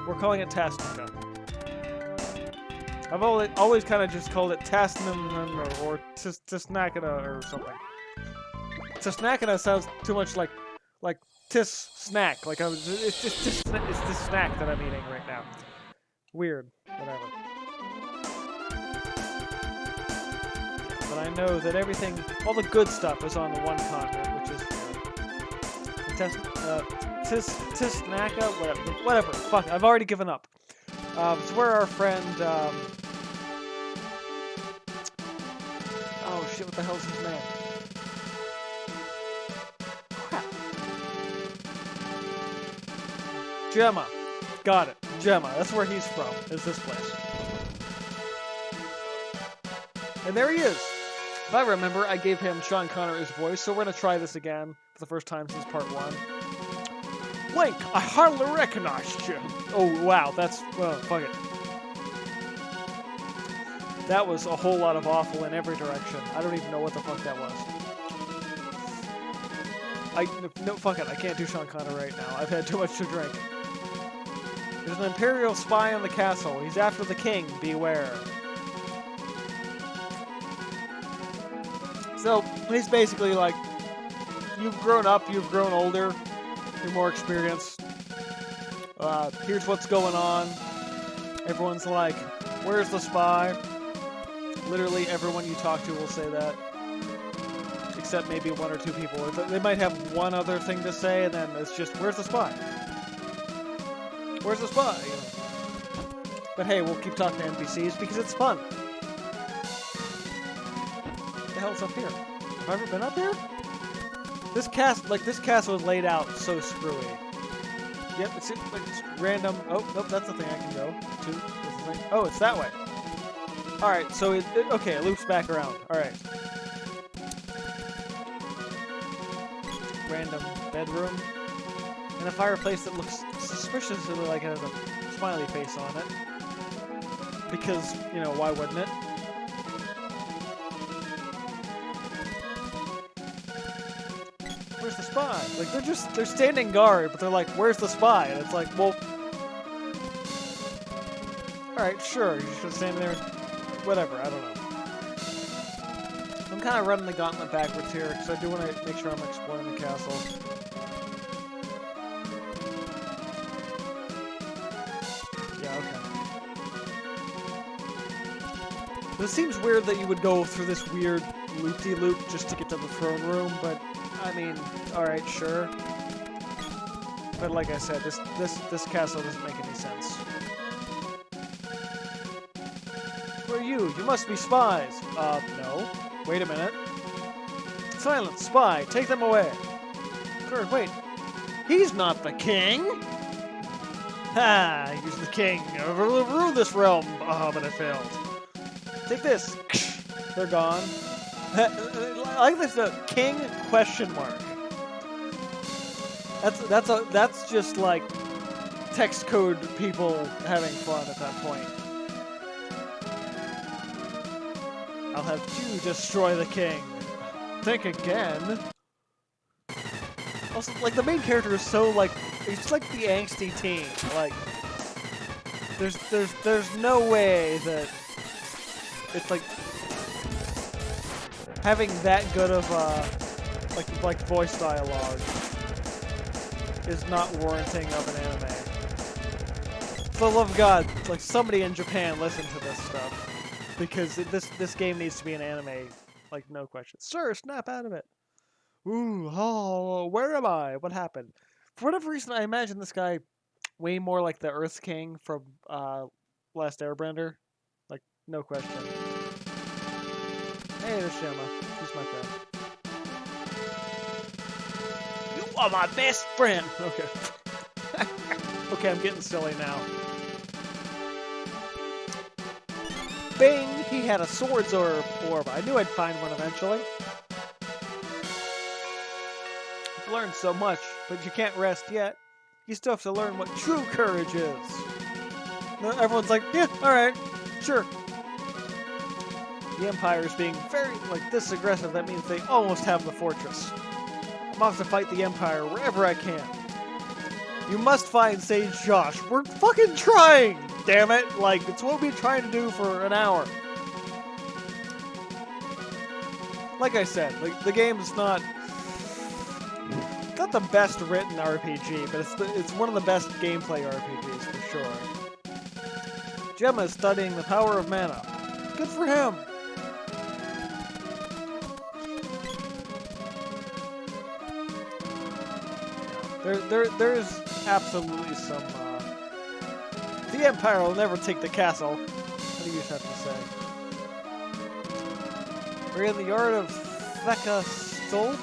We're calling it Tasnica. I've always kind of just called it Tasnum or Tisnakina or something. Tisnakina sounds too much like Tis snack. Like it's this snack that I'm eating right now. Weird. Whatever. But I know that all the good stuff is on the one continent, which is Tisnaka, whatever. Fuck, I've already given up. It's where our friend, oh shit, what the hell's his name? Crap. Gemma. Got it. Gemma. That's where he's from, is this place. And there he is. If I remember, I gave him Sean Connery's voice, so we're gonna try this again for the first time since part 1. Link, I hardly recognized you. Oh, wow, that's, fuck it. That was a whole lot of awful in every direction. I don't even know what the fuck that was. No, fuck it, I can't do Sean Connery right now. I've had too much to drink. There's an Imperial spy on the castle. He's after the king, beware. So, he's basically like, you've grown up, you've grown older, you're more experienced. Here's what's going on. Everyone's like, where's the spy? Literally everyone you talk to will say that. Except maybe 1 or 2 people. They might have one other thing to say, and then it's just, where's the spy? Where's the spy? You know. But hey, we'll keep talking to NPCs because it's fun. What the hell's up here? Have I ever been up here? This castle is laid out so screwy. Yep, it's random. Oh, nope, that's the thing I can go to. This thing. Oh, it's that way. Alright, so okay, it loops back around. Alright. Random bedroom. And a fireplace that looks suspiciously like it has a smiley face on it. Because, you know, why wouldn't it? Where's the spy? Like, they're standing guard, but they're like, where's the spy? And it's like, well, alright, sure, you're just gonna stand there and whatever, I don't know. I'm kind of running the gauntlet backwards here, because I do want to make sure I'm exploring the castle. Yeah, okay. It seems weird that you would go through this weird loop-de-loop just to get to the throne room, but I mean, alright, sure. But like I said, this castle doesn't make any sense. Who are you? You must be spies. No. Wait a minute. Silence, spy, take them away. Sir, wait. He's not the king! Ha! He's the king. Rule this realm. But I failed. Take this. They're gone. I like this king question mark. That's just like text code people having fun at that point. I'll have you destroy the king. Think again. Also, like, the main character is so, like, he's like the angsty teen. Like, there's no way that it's, like, having that good of, like voice dialogue is not warranting of an anime. For the love of God, like, somebody in Japan listen to this stuff. Because this game needs to be an anime, like, no question. Sir, snap out of it. Ooh, oh, where am I? What happened? For whatever reason, I imagine this guy way more like the Earth King from Last Airbender. Like, no question. Hey, there's Shima. He's my friend. You are my best friend! Okay. Okay, I'm getting silly now. Bing! He had a swords orb. I knew I'd find one eventually. You've learned so much, but you can't rest yet. You still have to learn what true courage is. Everyone's like, yeah, alright, sure. The Empire is being very, like, this aggressive. That means they almost have the fortress. I'm off to fight the Empire wherever I can. You must find Sage Josh. We're fucking trying! Damn it! Like, it's what we've been trying to do for an hour. Like I said, like, the game's not the best written RPG, but it's one of the best gameplay RPGs for sure. Gemma is studying the power of mana. Good for him. There's absolutely some. The Empire will never take the castle. What do you have to say? We're in the yard of Thekastol.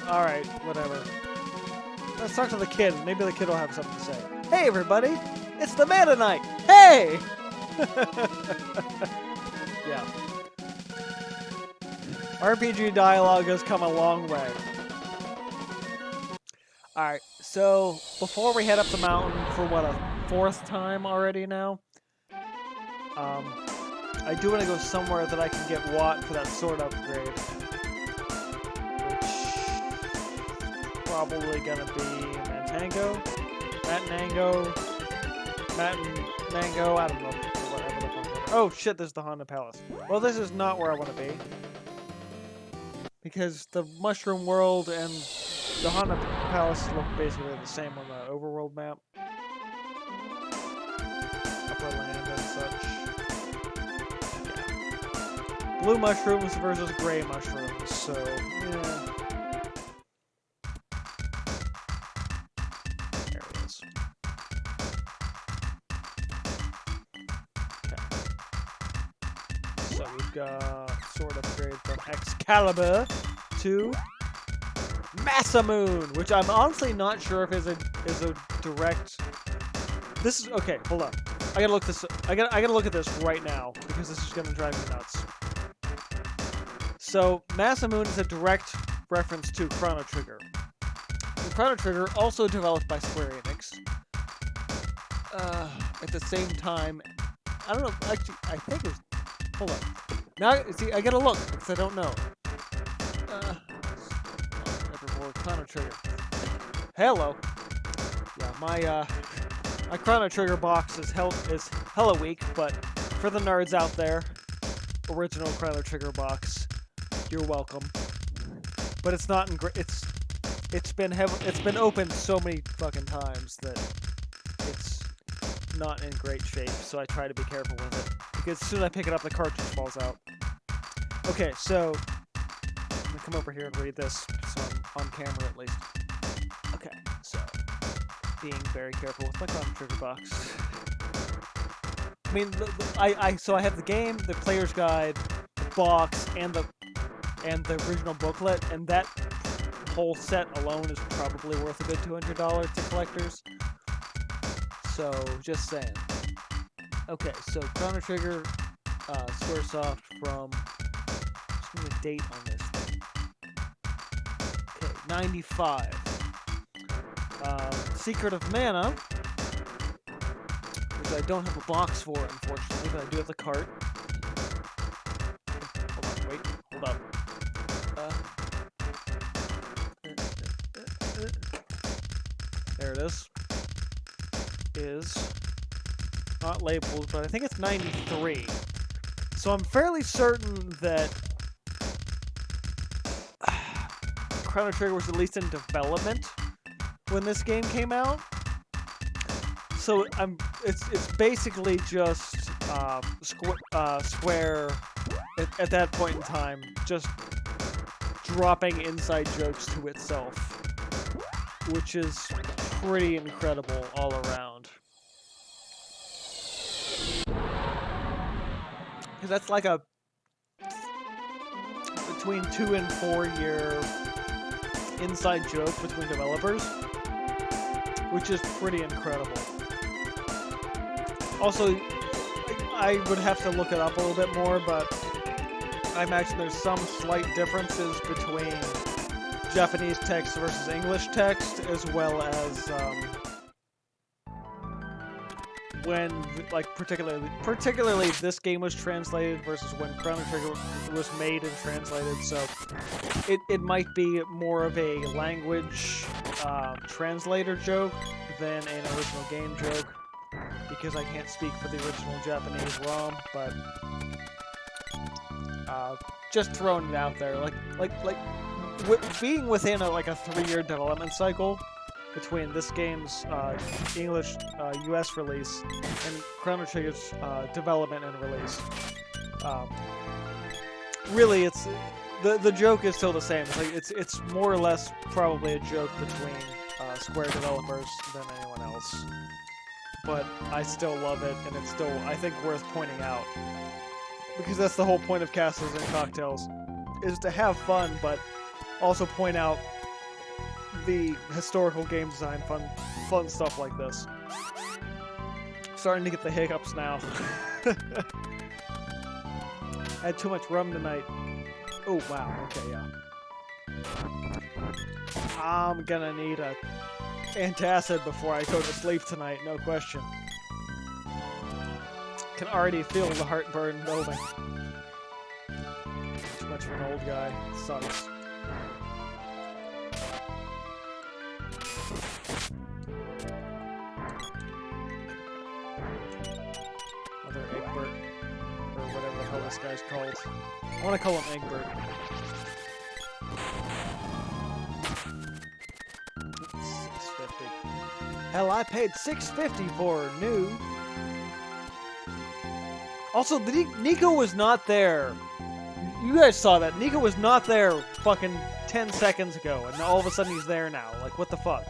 Alright, whatever. Let's talk to the kid. Maybe the kid will have something to say. Hey, everybody! It's the Mana Knight! Hey! Yeah. RPG dialogue has come a long way. Alright, so before we head up the mountain for what, a 4th time already now? I do want to go somewhere that I can get Watt for that sword upgrade. Which probably gonna be Mantango? Mango, I don't know. Whatever the fuck. Oh shit, there's the Honda Palace. Well, this is not where I want to be. Because the Mushroom World and the Honda Palace look basically the same on the overworld map. Upper land and such. Yeah. Blue mushrooms versus gray mushrooms, so yeah. There it is. Okay. So we've got sword upgrade from Excalibur to Masamune, which I'm honestly not sure if is a direct. This is okay. Hold on, I gotta look this. I gotta look at this right now because this is gonna drive me nuts. So Masamune is a direct reference to Chrono Trigger. And Chrono Trigger, also developed by Square Enix. At the same time, I don't know. Actually, I think it was. Hold on. Now, see, I gotta look because I don't know. Chrono Trigger. Hello. Yeah, my Chrono Trigger box is hella weak, but for the nerds out there, original Chrono Trigger box, you're welcome. But it's not in it's been opened so many fucking times that it's not in great shape, so I try to be careful with it. Because as soon as I pick it up, the cartridge falls out. Okay, so I'm gonna come over here and read this, so I'm on camera at least. Okay, so being very careful with my Chrono Trigger box. I mean, so I have the game, the player's guide, the box, and the original booklet, and that whole set alone is probably worth a good $200 to collectors. So just saying. Okay, so Chrono Trigger, Squaresoft from. Just give me a date on this thing. Okay, 95. Secret of Mana, which I don't have a box for, unfortunately, but I do have the cart. Hold on, wait, hold up. There it is not labeled, but I think it's 93. So I'm fairly certain that Chrono Trigger was at least in development when this game came out. So it's basically just Square at that point in time just dropping inside jokes to itself, which is pretty incredible all around. Because that's like a between 2 and 4 year inside joke between developers, which is pretty incredible. Also, I would have to look it up a little bit more, but I imagine there's some slight differences between Japanese text versus English text, as well as when, like, particularly this game was translated versus when Chrono Trigger was made and translated. So it might be more of a language translator joke than an original game joke, because I can't speak for the original Japanese ROM, but just throwing it out there, being within a 3-year development cycle between this game's English US release and Chrono Trigger's development and release. Really, it's the joke is still the same. It's more or less probably a joke between Square developers than anyone else. But I still love it, and it's still, I think, worth pointing out. Because that's the whole point of Castles and Cocktails, is to have fun, but also point out the historical game design, fun stuff like this. Starting to get the hiccups now. I had too much rum tonight. Oh, wow, okay, yeah. I'm gonna need a antacid before I go to sleep tonight, no question. Can already feel the heartburn building. Too much of an old guy. It sucks. Another Egbert. Or whatever the hell this guy's called. I want to call him Egbert. $6.50. Hell, I paid $6.50 for new. Also, Nico was not there. You guys saw that. Nico was not there fucking 10 seconds ago, and all of a sudden he's there now. Like, what the fuck?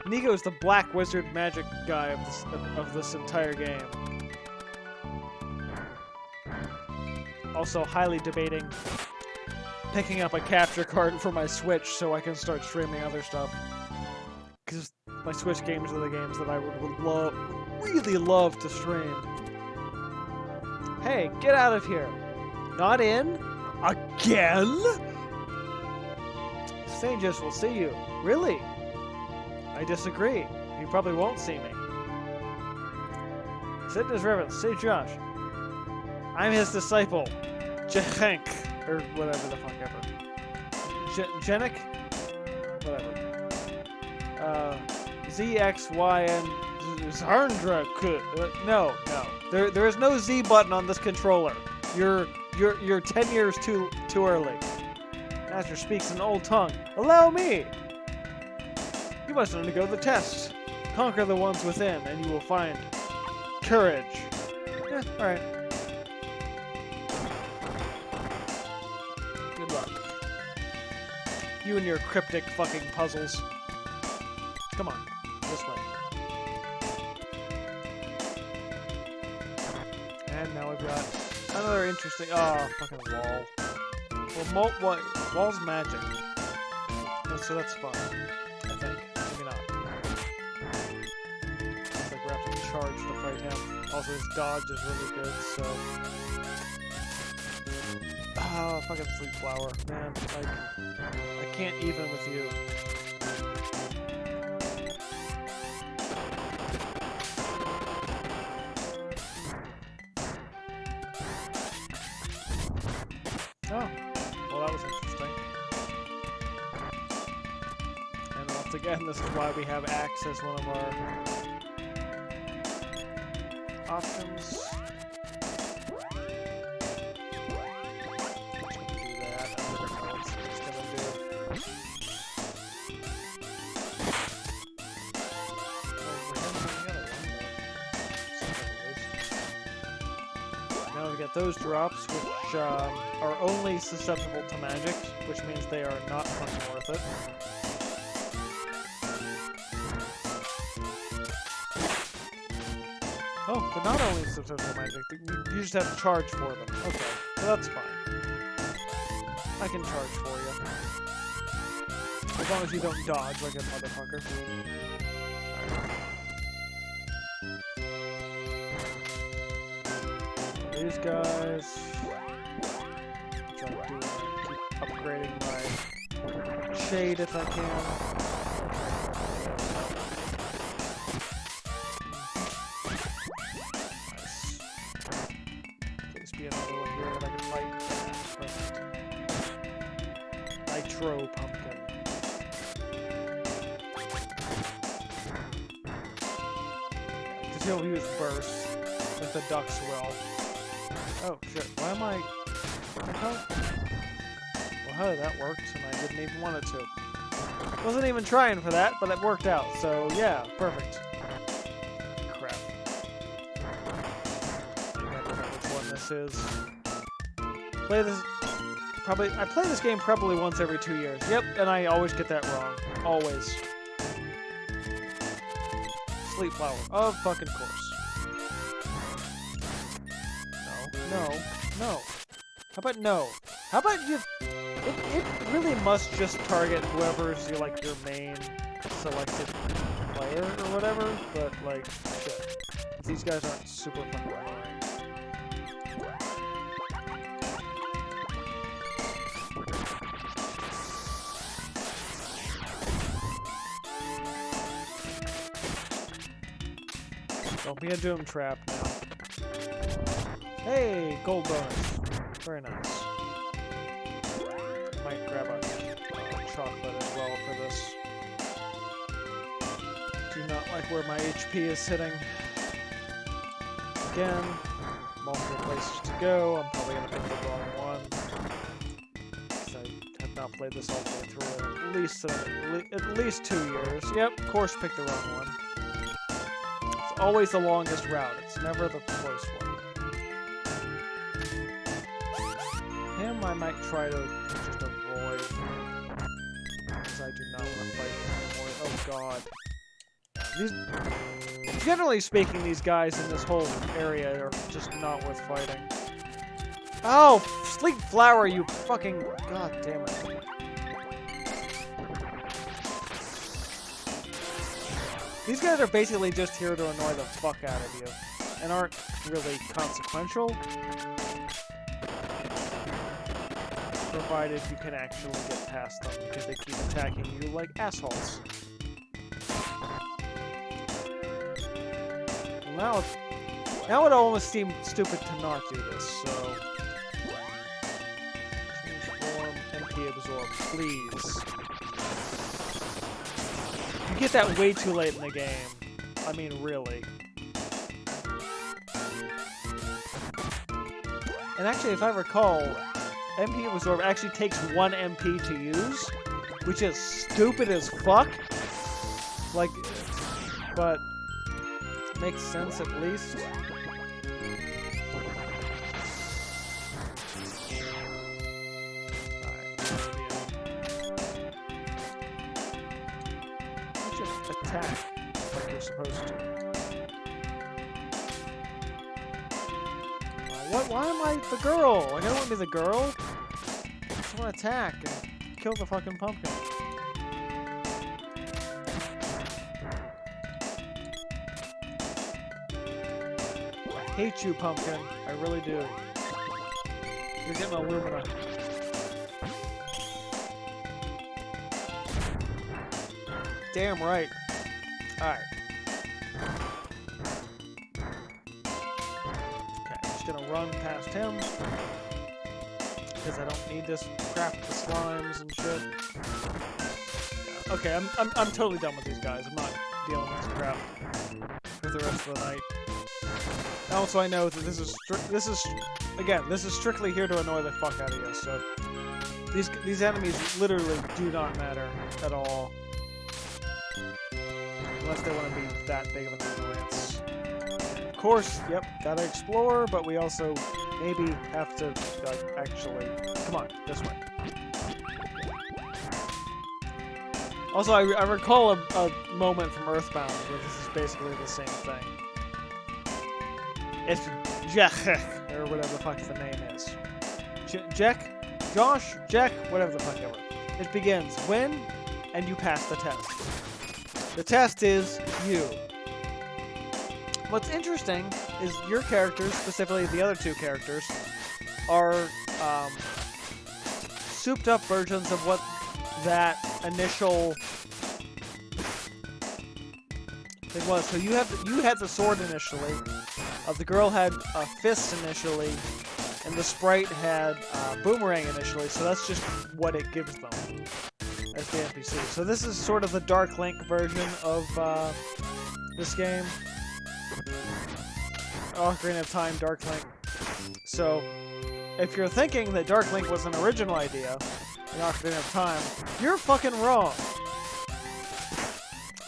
Nico is the black wizard magic guy of this entire game. Also, highly debating picking up a capture card for my Switch so I can start streaming other stuff. Because my Switch games are the games that I would really love to stream. Hey, get out of here. Not in? Again? Strangers will see you. Really? I disagree. You probably won't see me. Sit in his reverence. Say Josh. I'm his disciple. Jehenk. Or whatever the fuck ever. Jenik? Whatever. ZXYN Zarndra could no. There is no Z button on this controller. You're 10 years too early. Master speaks in old tongue. Allow me! You must undergo the test. Conquer the ones within, and you will find courage. Yeah, alright. Good luck. You and your cryptic fucking puzzles. Come on, this way. And now we've got another interesting. Oh, fucking wall. Well, wall's magic. So that's fun. I think. Maybe not. It's like we have to charge to fight him. Also, his dodge is really good, so. Ah, fucking Sweet Flower. Man, like, I can't even with you. Oh, well, that was interesting. Once again, this is why we have axe as one of our options. Now we get those drops, which are only susceptible to magic, which means they are not fucking worth it. Oh, they're not only susceptible to magic, you just have to charge for them. Okay, so that's fine. I can charge for you. As long as you don't dodge like a motherfucker. These guys. Try to keep upgrading my shade if I can. Nice. Please be another one here that I can fight. Perfect. Nitro pumpkin. Because he'll use burst with the duck's will. Oh shit, why am I... What the hell? Well, how did that work? And I didn't even want it to. Wasn't even trying for that, but it worked out, so yeah, perfect. Crap. I don't remember which one this is. I play this game probably once every 2 years. Yep, and I always get that wrong. Always. Sleep flower. Of fucking course. No. How about no? How about you... It really must just target whoever's your main selected player or whatever, but like, shit. These guys aren't super fucking annoying. Don't be a doom trap now. Hey, gold bonus. Very nice. Might grab a chocolate as well for this. Do not like where my HP is sitting. Again, multiple places to go. I'm probably going to pick the wrong one. I have not played this all the way through in at least 2 years. Yep, of course pick the wrong one. It's always the longest route. It's never the close one. Him, I might try to just avoid, because I do not want to fight anymore. Oh god. Generally speaking, these guys in this whole area are just not worth fighting. Oh, sleep flower, you fucking... God damn it. These guys are basically just here to annoy the fuck out of you, and aren't really consequential. Provided you can actually get past them, because they keep attacking you like assholes. Well, now it almost seems stupid to not do this, so... Change form, MP absorb, please. You get that way too late in the game. I mean, really. And actually, if I recall, MP absorb actually takes 1 MP to use, which is stupid as fuck. Like, but makes sense at least. Just attack like you're supposed to. Why am I the girl? Like, I don't want to be the girl. I just want to attack and kill the fucking pumpkin. I hate you, pumpkin. I really do. You're getting alumina. Damn right. Alright. Gonna run past him because I don't need this crap with the slimes and shit. Okay, I'm totally done with these guys. I'm not dealing with this crap for the rest of the night. Also, I know that this is strictly here to annoy the fuck out of you. So these enemies literally do not matter at all, unless they want to be that big of an annoyance. Of course, yep, gotta explore, but we also maybe have to actually come on this way. Also, I recall a moment from Earthbound where this is basically the same thing. It's Jack, or whatever the fuck the name is. Jack? Josh? Jack? Whatever the fuck ever. It begins when and you pass the test. The test is you. What's interesting is your characters, specifically the other two characters, are souped up versions of what that initial thing was. So you had the sword initially, the girl had a fist initially, and the sprite had boomerang initially. So that's just what it gives them as the NPC. So this is sort of the Dark Link version of this game. Ocarina of Time, Dark Link. So if you're thinking that Dark Link was an original idea in Ocarina of Time, you're fucking wrong.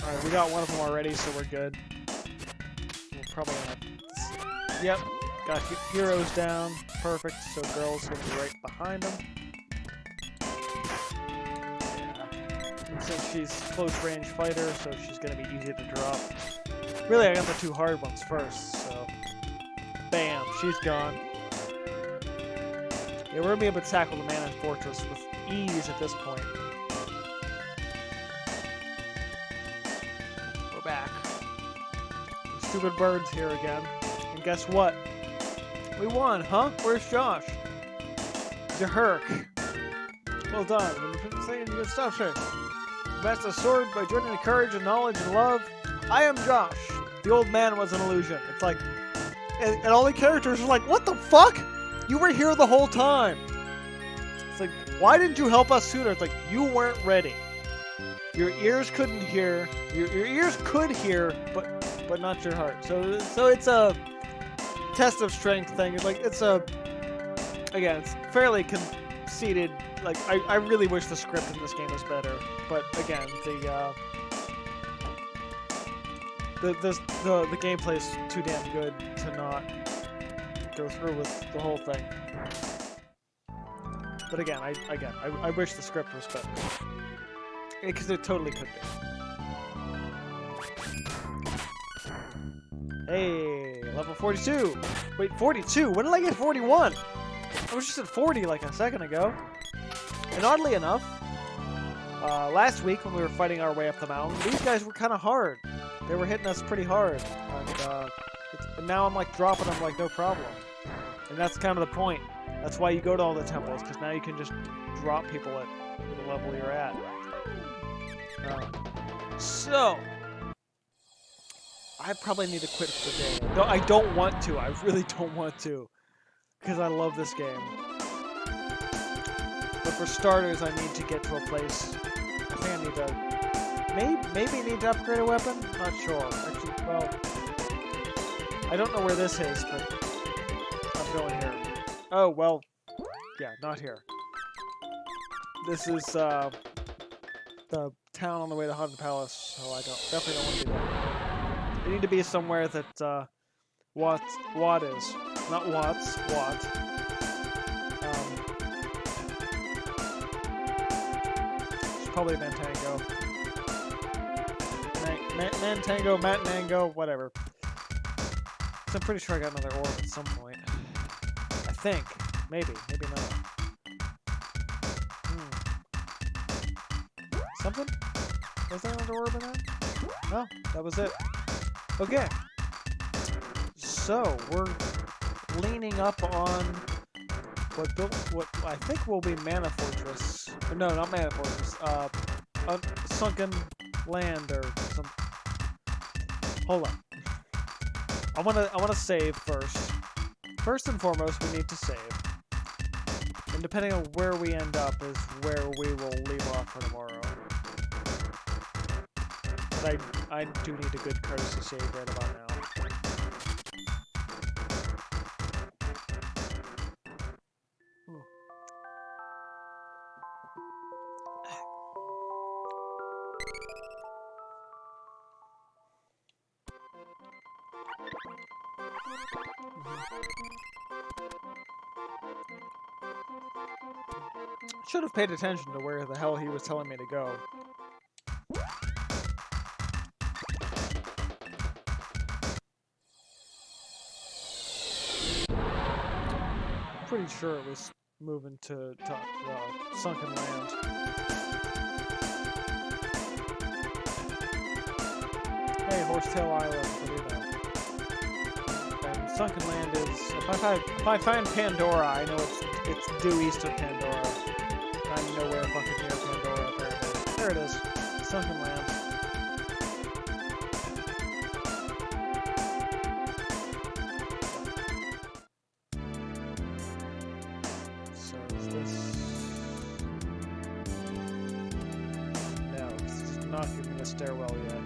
Alright, we got one of them already, so we're good. We'll probably have this. Yep, got heroes down. Perfect, so girl's gonna be right behind them. Yeah. And since she's close range fighter, so she's gonna be easy to drop. Really, I got the two hard ones first, so bam, she's gone. Yeah, we're gonna be able to tackle the Mana Fortress with ease at this point. We're back. The stupid bird's here again. And guess what? We won, huh? Where's Josh? The Herc. Well done. When you're saying you good stuff, sure. You master the sword by joining the courage and knowledge and love. I am Josh. The old man was an illusion. It's like, and all the characters are like, what the fuck? You were here the whole time. It's like, why didn't you help us sooner? It's like, you weren't ready. Your ears couldn't hear. Your ears could hear, but not your heart. So it's a test of strength thing. It's like, again, it's fairly conceited. Like, I really wish the script in this game was better. But again, the gameplay is too damn good to not go through with the whole thing. But again, I wish the script was better. Because it totally could be. Hey, level 42! Wait, 42? When did I get 41? I was just at 40 like a second ago. And oddly enough, last week when we were fighting our way up the mountain, these guys were kind of hard. They were hitting us pretty hard. And now I'm like dropping them like no problem. And that's kind of the point. That's why you go to all the temples, because now you can just drop people at the level you're at. So, I probably need to quit for the day. No, I don't want to. I really don't want to. Because I love this game. But for starters, I need to get to a place. I think I need to... Maybe need to upgrade a weapon? Not sure. Actually, well... I don't know where this is, but... I'm going here. Oh, well... Yeah, not here. This is, the town on the way to Haunted Palace, so I definitely don't want to be there. I need to be somewhere that, Watt is. Not Watts, Watt. It's probably Mantango. Mantango, Matnango, whatever. So I'm pretty sure I got another orb at some point. I think. Maybe not. Something? Was there another orb in that? No, that was it. Okay. So, we're leaning up on what I think will be Mana Fortress. No, not Mana Fortress. Sunken Land or some. Hold on. I wanna save first. First and foremost, we need to save. And depending on where we end up is where we will leave off for tomorrow. But I do need a good courtesy save right about now. Should have paid attention to where the hell he was telling me to go. Pretty sure it was moving to Sunken Land. Hey, Horsetail Island, what do you know? And Sunken Land is... If I find Pandora, I know it's due east of Pandora. I'm nowhere fucking near Pandora, apparently. There it is. Sunken Land. So is this... No, it's not giving me a stairwell yet.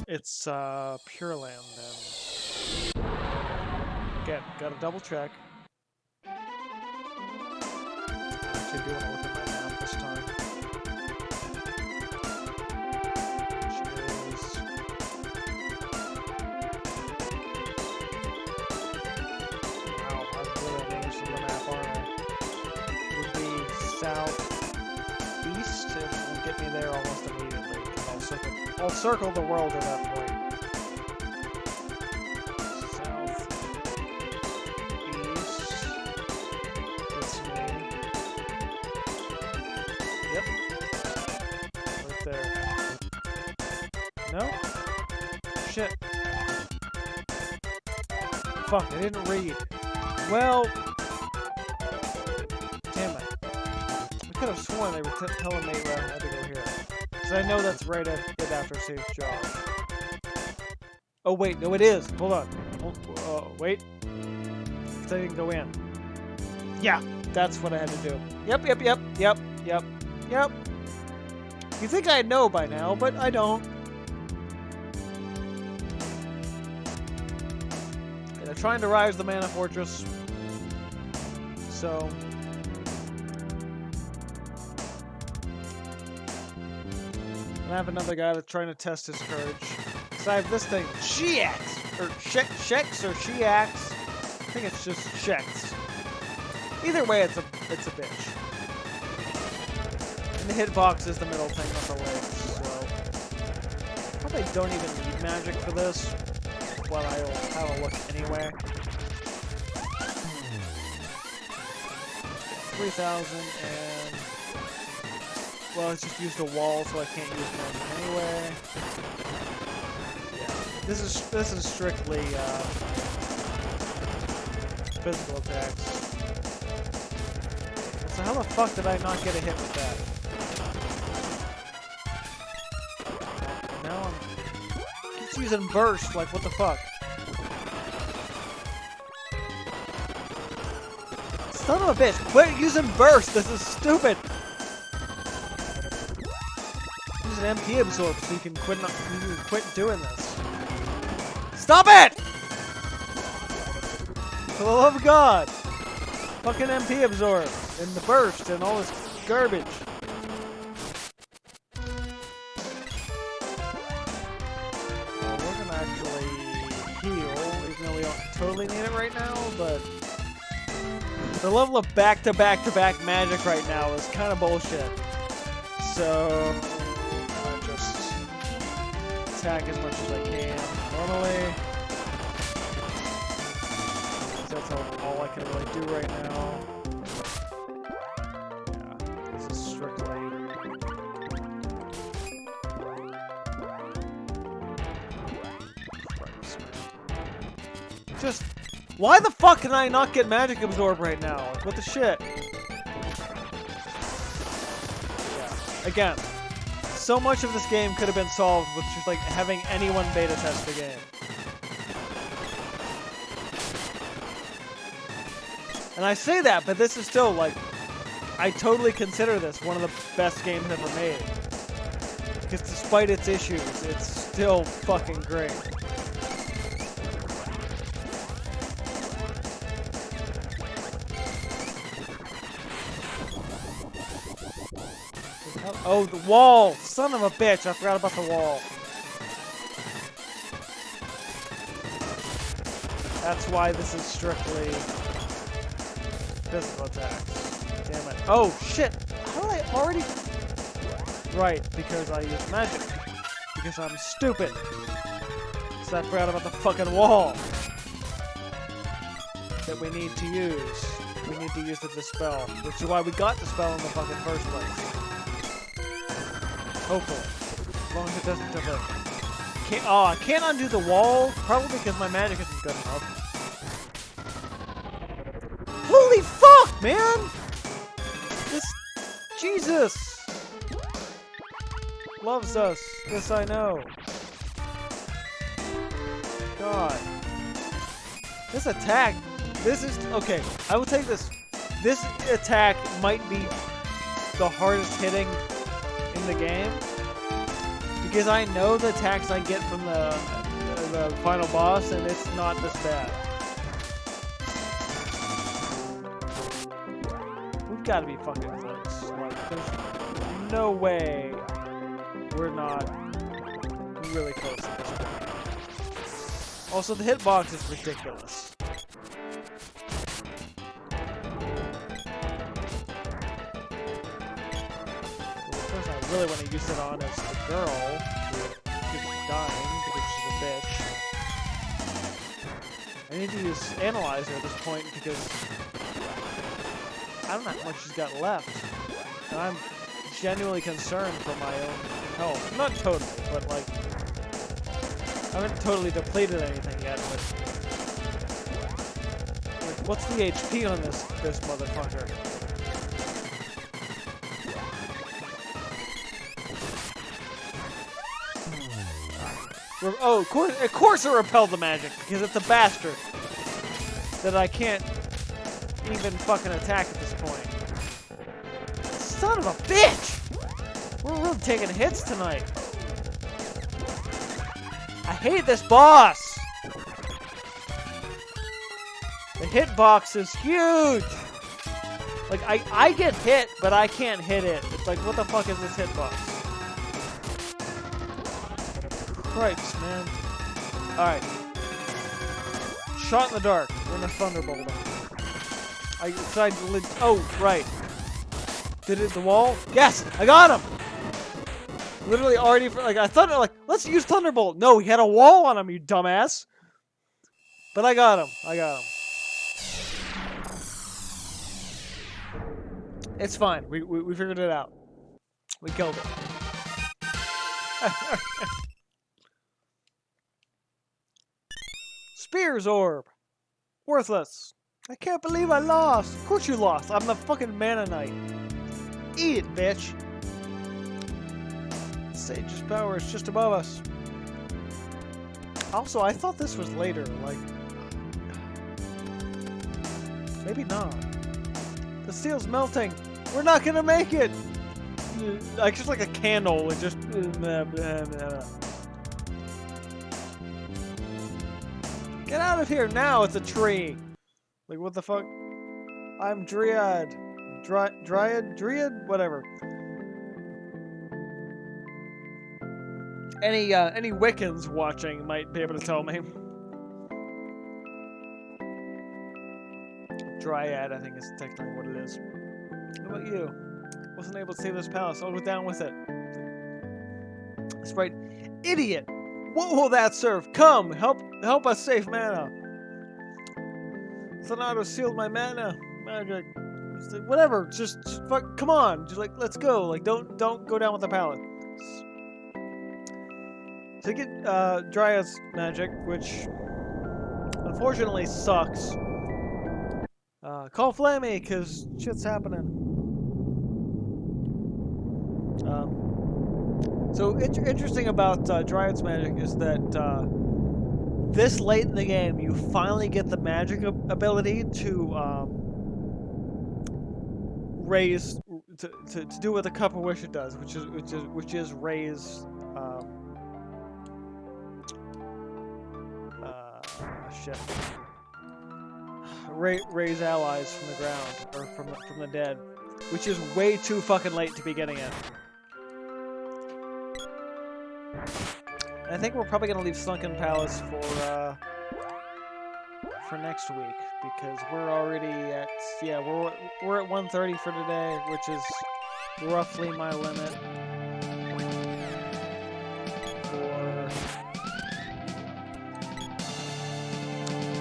It's Pure Land then. Again, gotta double check. I actually do want to look at my map this time. Which is... Wow, I'm really understanding the map, aren't I? It would be southeast, and it will get me there almost immediately. I'll circle the world at that point. South, east, that's me. Yep. Right there. No? Shit. Fuck, I didn't read. Well... Damn it. I could have sworn they were telling me I had to go here. Because I know that's right after Safe Job. Oh, wait. No, it is. Hold on. Wait. Because I didn't go in. Yeah. That's what I had to do. Yep. You think I know by now, but I don't. And they're trying to rise the Mana Fortress. So... And I have another guy that's trying to test his courage. So I have this thing, She-Axe! Or Shex or She-Axe. I think it's just Shex. Either way, it's a bitch. And the hitbox is the middle thing on the legs, so... Probably don't even need magic for this. But I'll have a look anyway. 3,000 and... Well, it's just used a wall, so I can't use magic anyway. Yeah, this is strictly physical attacks. So how the fuck did I not get a hit with that? Now I'm just using burst. Like what the fuck? Son of a bitch! Quit using burst. This is stupid. An MP absorb so you can quit doing this. Stop it! For the love of God! Fucking MP absorb and the burst and all this garbage. Well, we're gonna actually heal, even though we don't totally need it right now, but the level of back-to-back-to-back magic right now is kind of bullshit. So... attack as much as I can normally. That's all I can really do right now. Yeah, this is strictly... Just... Why the fuck can I not get Magic Absorb right now? Like, what the shit? Again, so much of this game could have been solved with just like having anyone beta test the game. And I say that, but this is still like, I totally consider this one of the best games ever made. Because despite its issues, it's still fucking great. Oh, the wall! Son of a bitch, I forgot about the wall. That's why this is strictly physical attacks. Damn it. Oh, shit! How did I already... Right, because I use magic. Because I'm stupid. So I forgot about the fucking wall that we need to use. We need to use the Dispel, which is why we got Dispel in the fucking first place. Hopefully. As long as it doesn't divert. I can't undo the wall, probably because my magic isn't good enough. Holy fuck, man! This... Jesus! Loves us. This I know. God. This attack... This is... Okay, I will take this. This attack might be the hardest hitting in the game. Because I know the attacks I get from the final boss, and it's not this bad. We've got to be fucking close. Like, there's no way we're not really close at this point. Also, the hitbox is ridiculous. I really want to use it on as the girl who keeps dying because she's a bitch. I need to use Analyzer at this point because I don't know how much she's got left. And I'm genuinely concerned for my own health. Not totally, but like, I haven't totally depleted anything yet, but like, what's the HP on this motherfucker? Oh, of course it repelled the magic, because it's a bastard that I can't even fucking attack at this point. Son of a bitch! We're really taking hits tonight. I hate this boss! The hitbox is huge! Like, I get hit, but I can't hit it. It's like, what the fuck is this hitbox? Cripes, man. Alright. Shot in the dark. We're in a thunderbolt. Oh, right. Did it the wall? Yes! I got him! Literally already, like, I thought, like, let's use Thunderbolt. No, he had a wall on him, you dumbass. But I got him. It's fine. We figured it out. We killed it. Spears Orb. Worthless. I can't believe I lost. Of course you lost. I'm the fucking Mana Knight. Eat it, bitch. Sage's power is just above us. Also, I thought this was later. Like, maybe not. The steel's melting. We're not gonna make it. Like, just like a candle and just. Get out of here now! It's a tree. Like, what the fuck? I'm Dryad. Dryad? Whatever. Any Wiccans watching might be able to tell me. Dryad, I think is technically what it is. What about you? Wasn't able to save this palace. I'll go down with it. That's right. Idiot! What will that serve? Come! Help us save mana! Thanato sealed my mana. Magic. Like, whatever. Just fuck. Come on. Just like, let's go. Like, don't go down with the palace. So you get Dryad's magic, which unfortunately sucks. Call Flammy, cause shit's happening. So interesting about Dryad's magic is that this late in the game, you finally get the magic ability to raise to do what the Cup of Wish does, which is raise shit raise allies from the ground or from the dead, which is way too fucking late to be getting it. And I think we're probably gonna leave Sunken Palace for next week because we're already at we're at 1:30 for today, which is roughly my limit for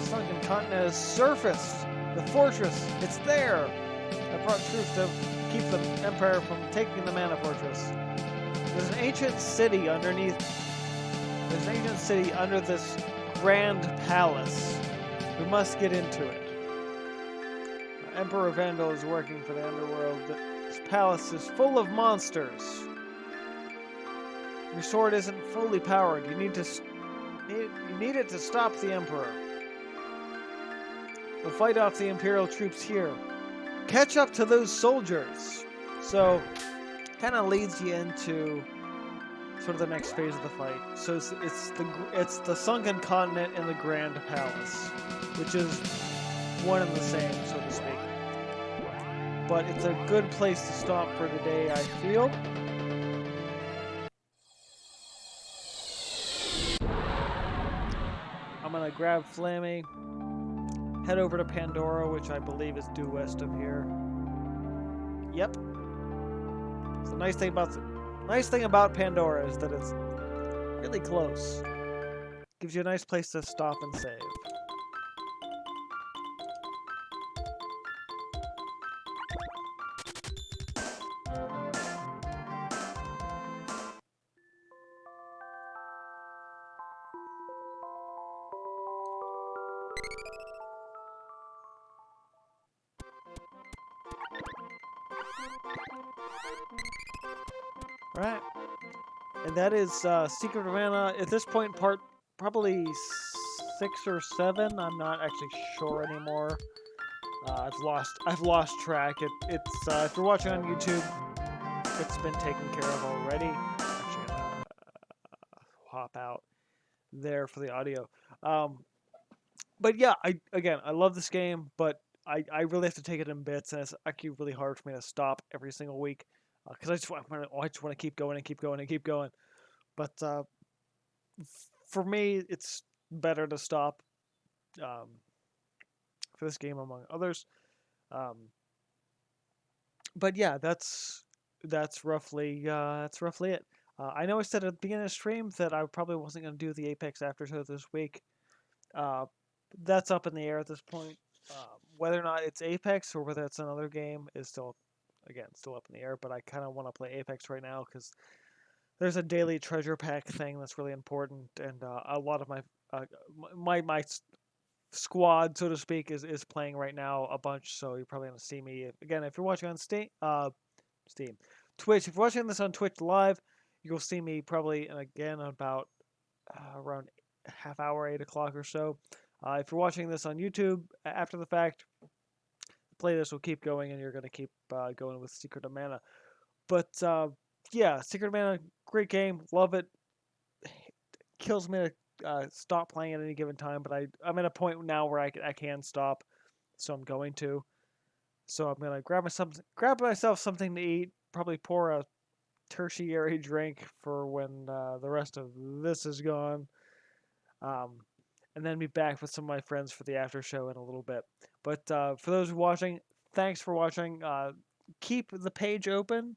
Sunken Continent's surface. The fortress, it's there. I brought troops to keep the Empire from taking the Mana Fortress. There's an ancient city underneath. There's an ancient city under this grand palace. We must get into it. Emperor Vandal is working for the underworld. This palace is full of monsters. Your sword isn't fully powered. You need it to stop the Emperor. We'll fight off the Imperial troops here. Catch up to those soldiers. So, kind of leads you into sort of the next phase of the fight. So it's the Sunken Continent and the Grand Palace, which is one and the same, so to speak. But it's a good place to stop for today, I feel. I'm gonna grab Flammy, head over to Pandora, which I believe is due west of here. Yep. So the nice thing about Pandora is that it's really close. Gives you a nice place to stop and save. Right. And that is Secret of Mana. At this point, part probably 6 or 7. I'm not actually sure anymore. I've lost track. It's if you're watching on YouTube, it's been taken care of already. Actually, gonna hop out there for the audio. But yeah, I love this game, but I really have to take it in bits, and it's actually really hard for me to stop every single week because I just want to keep going and keep going and keep going. But for me, it's better to stop for this game among others. But yeah, that's roughly it. I know I said at the beginning of the stream that I probably wasn't going to do the Apex After Show this week. That's up in the air at this point. Whether or not it's Apex or whether it's another game is still up in the air. But I kind of want to play Apex right now because there's a daily treasure pack thing that's really important, and a lot of my squad, so to speak, is playing right now a bunch. So you're probably gonna see me again if you're watching on Steam, Twitch. If you're watching this on Twitch live, you'll see me probably again about around half hour, 8 o'clock or so. If you're watching this on YouTube after the fact, the playlist will keep going, and you're gonna keep going with Secret of Mana. But yeah, Secret of Mana, great game, love it. Kills me to stop playing at any given time, but I'm at a point now where I can stop, so I'm going to. So I'm gonna grab myself something to eat, probably pour a tertiary drink for when the rest of this is gone, and then be back with some of my friends for the after show in a little bit. But for those watching, thanks for watching. Keep the page open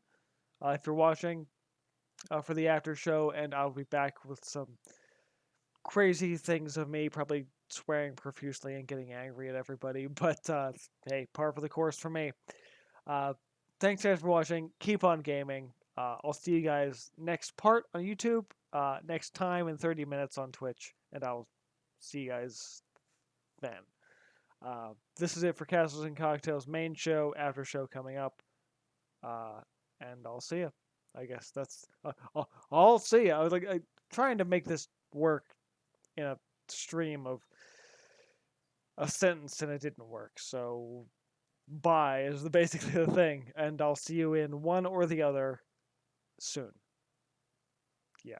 if you're watching for the after show, and I'll be back with some crazy things of me probably swearing profusely and getting angry at everybody. But hey, par for the course for me. Thanks guys for watching. Keep on gaming. I'll see you guys next part on YouTube, next time in 30 minutes on Twitch, and I'll see you guys then. This is it for Castles and Cocktails main show, after show coming up, and I'll see you. I guess that's. I'll see. I was like trying to make this work in a stream of a sentence, and it didn't work. So, bye is basically the thing, and I'll see you in one or the other soon. Yeah.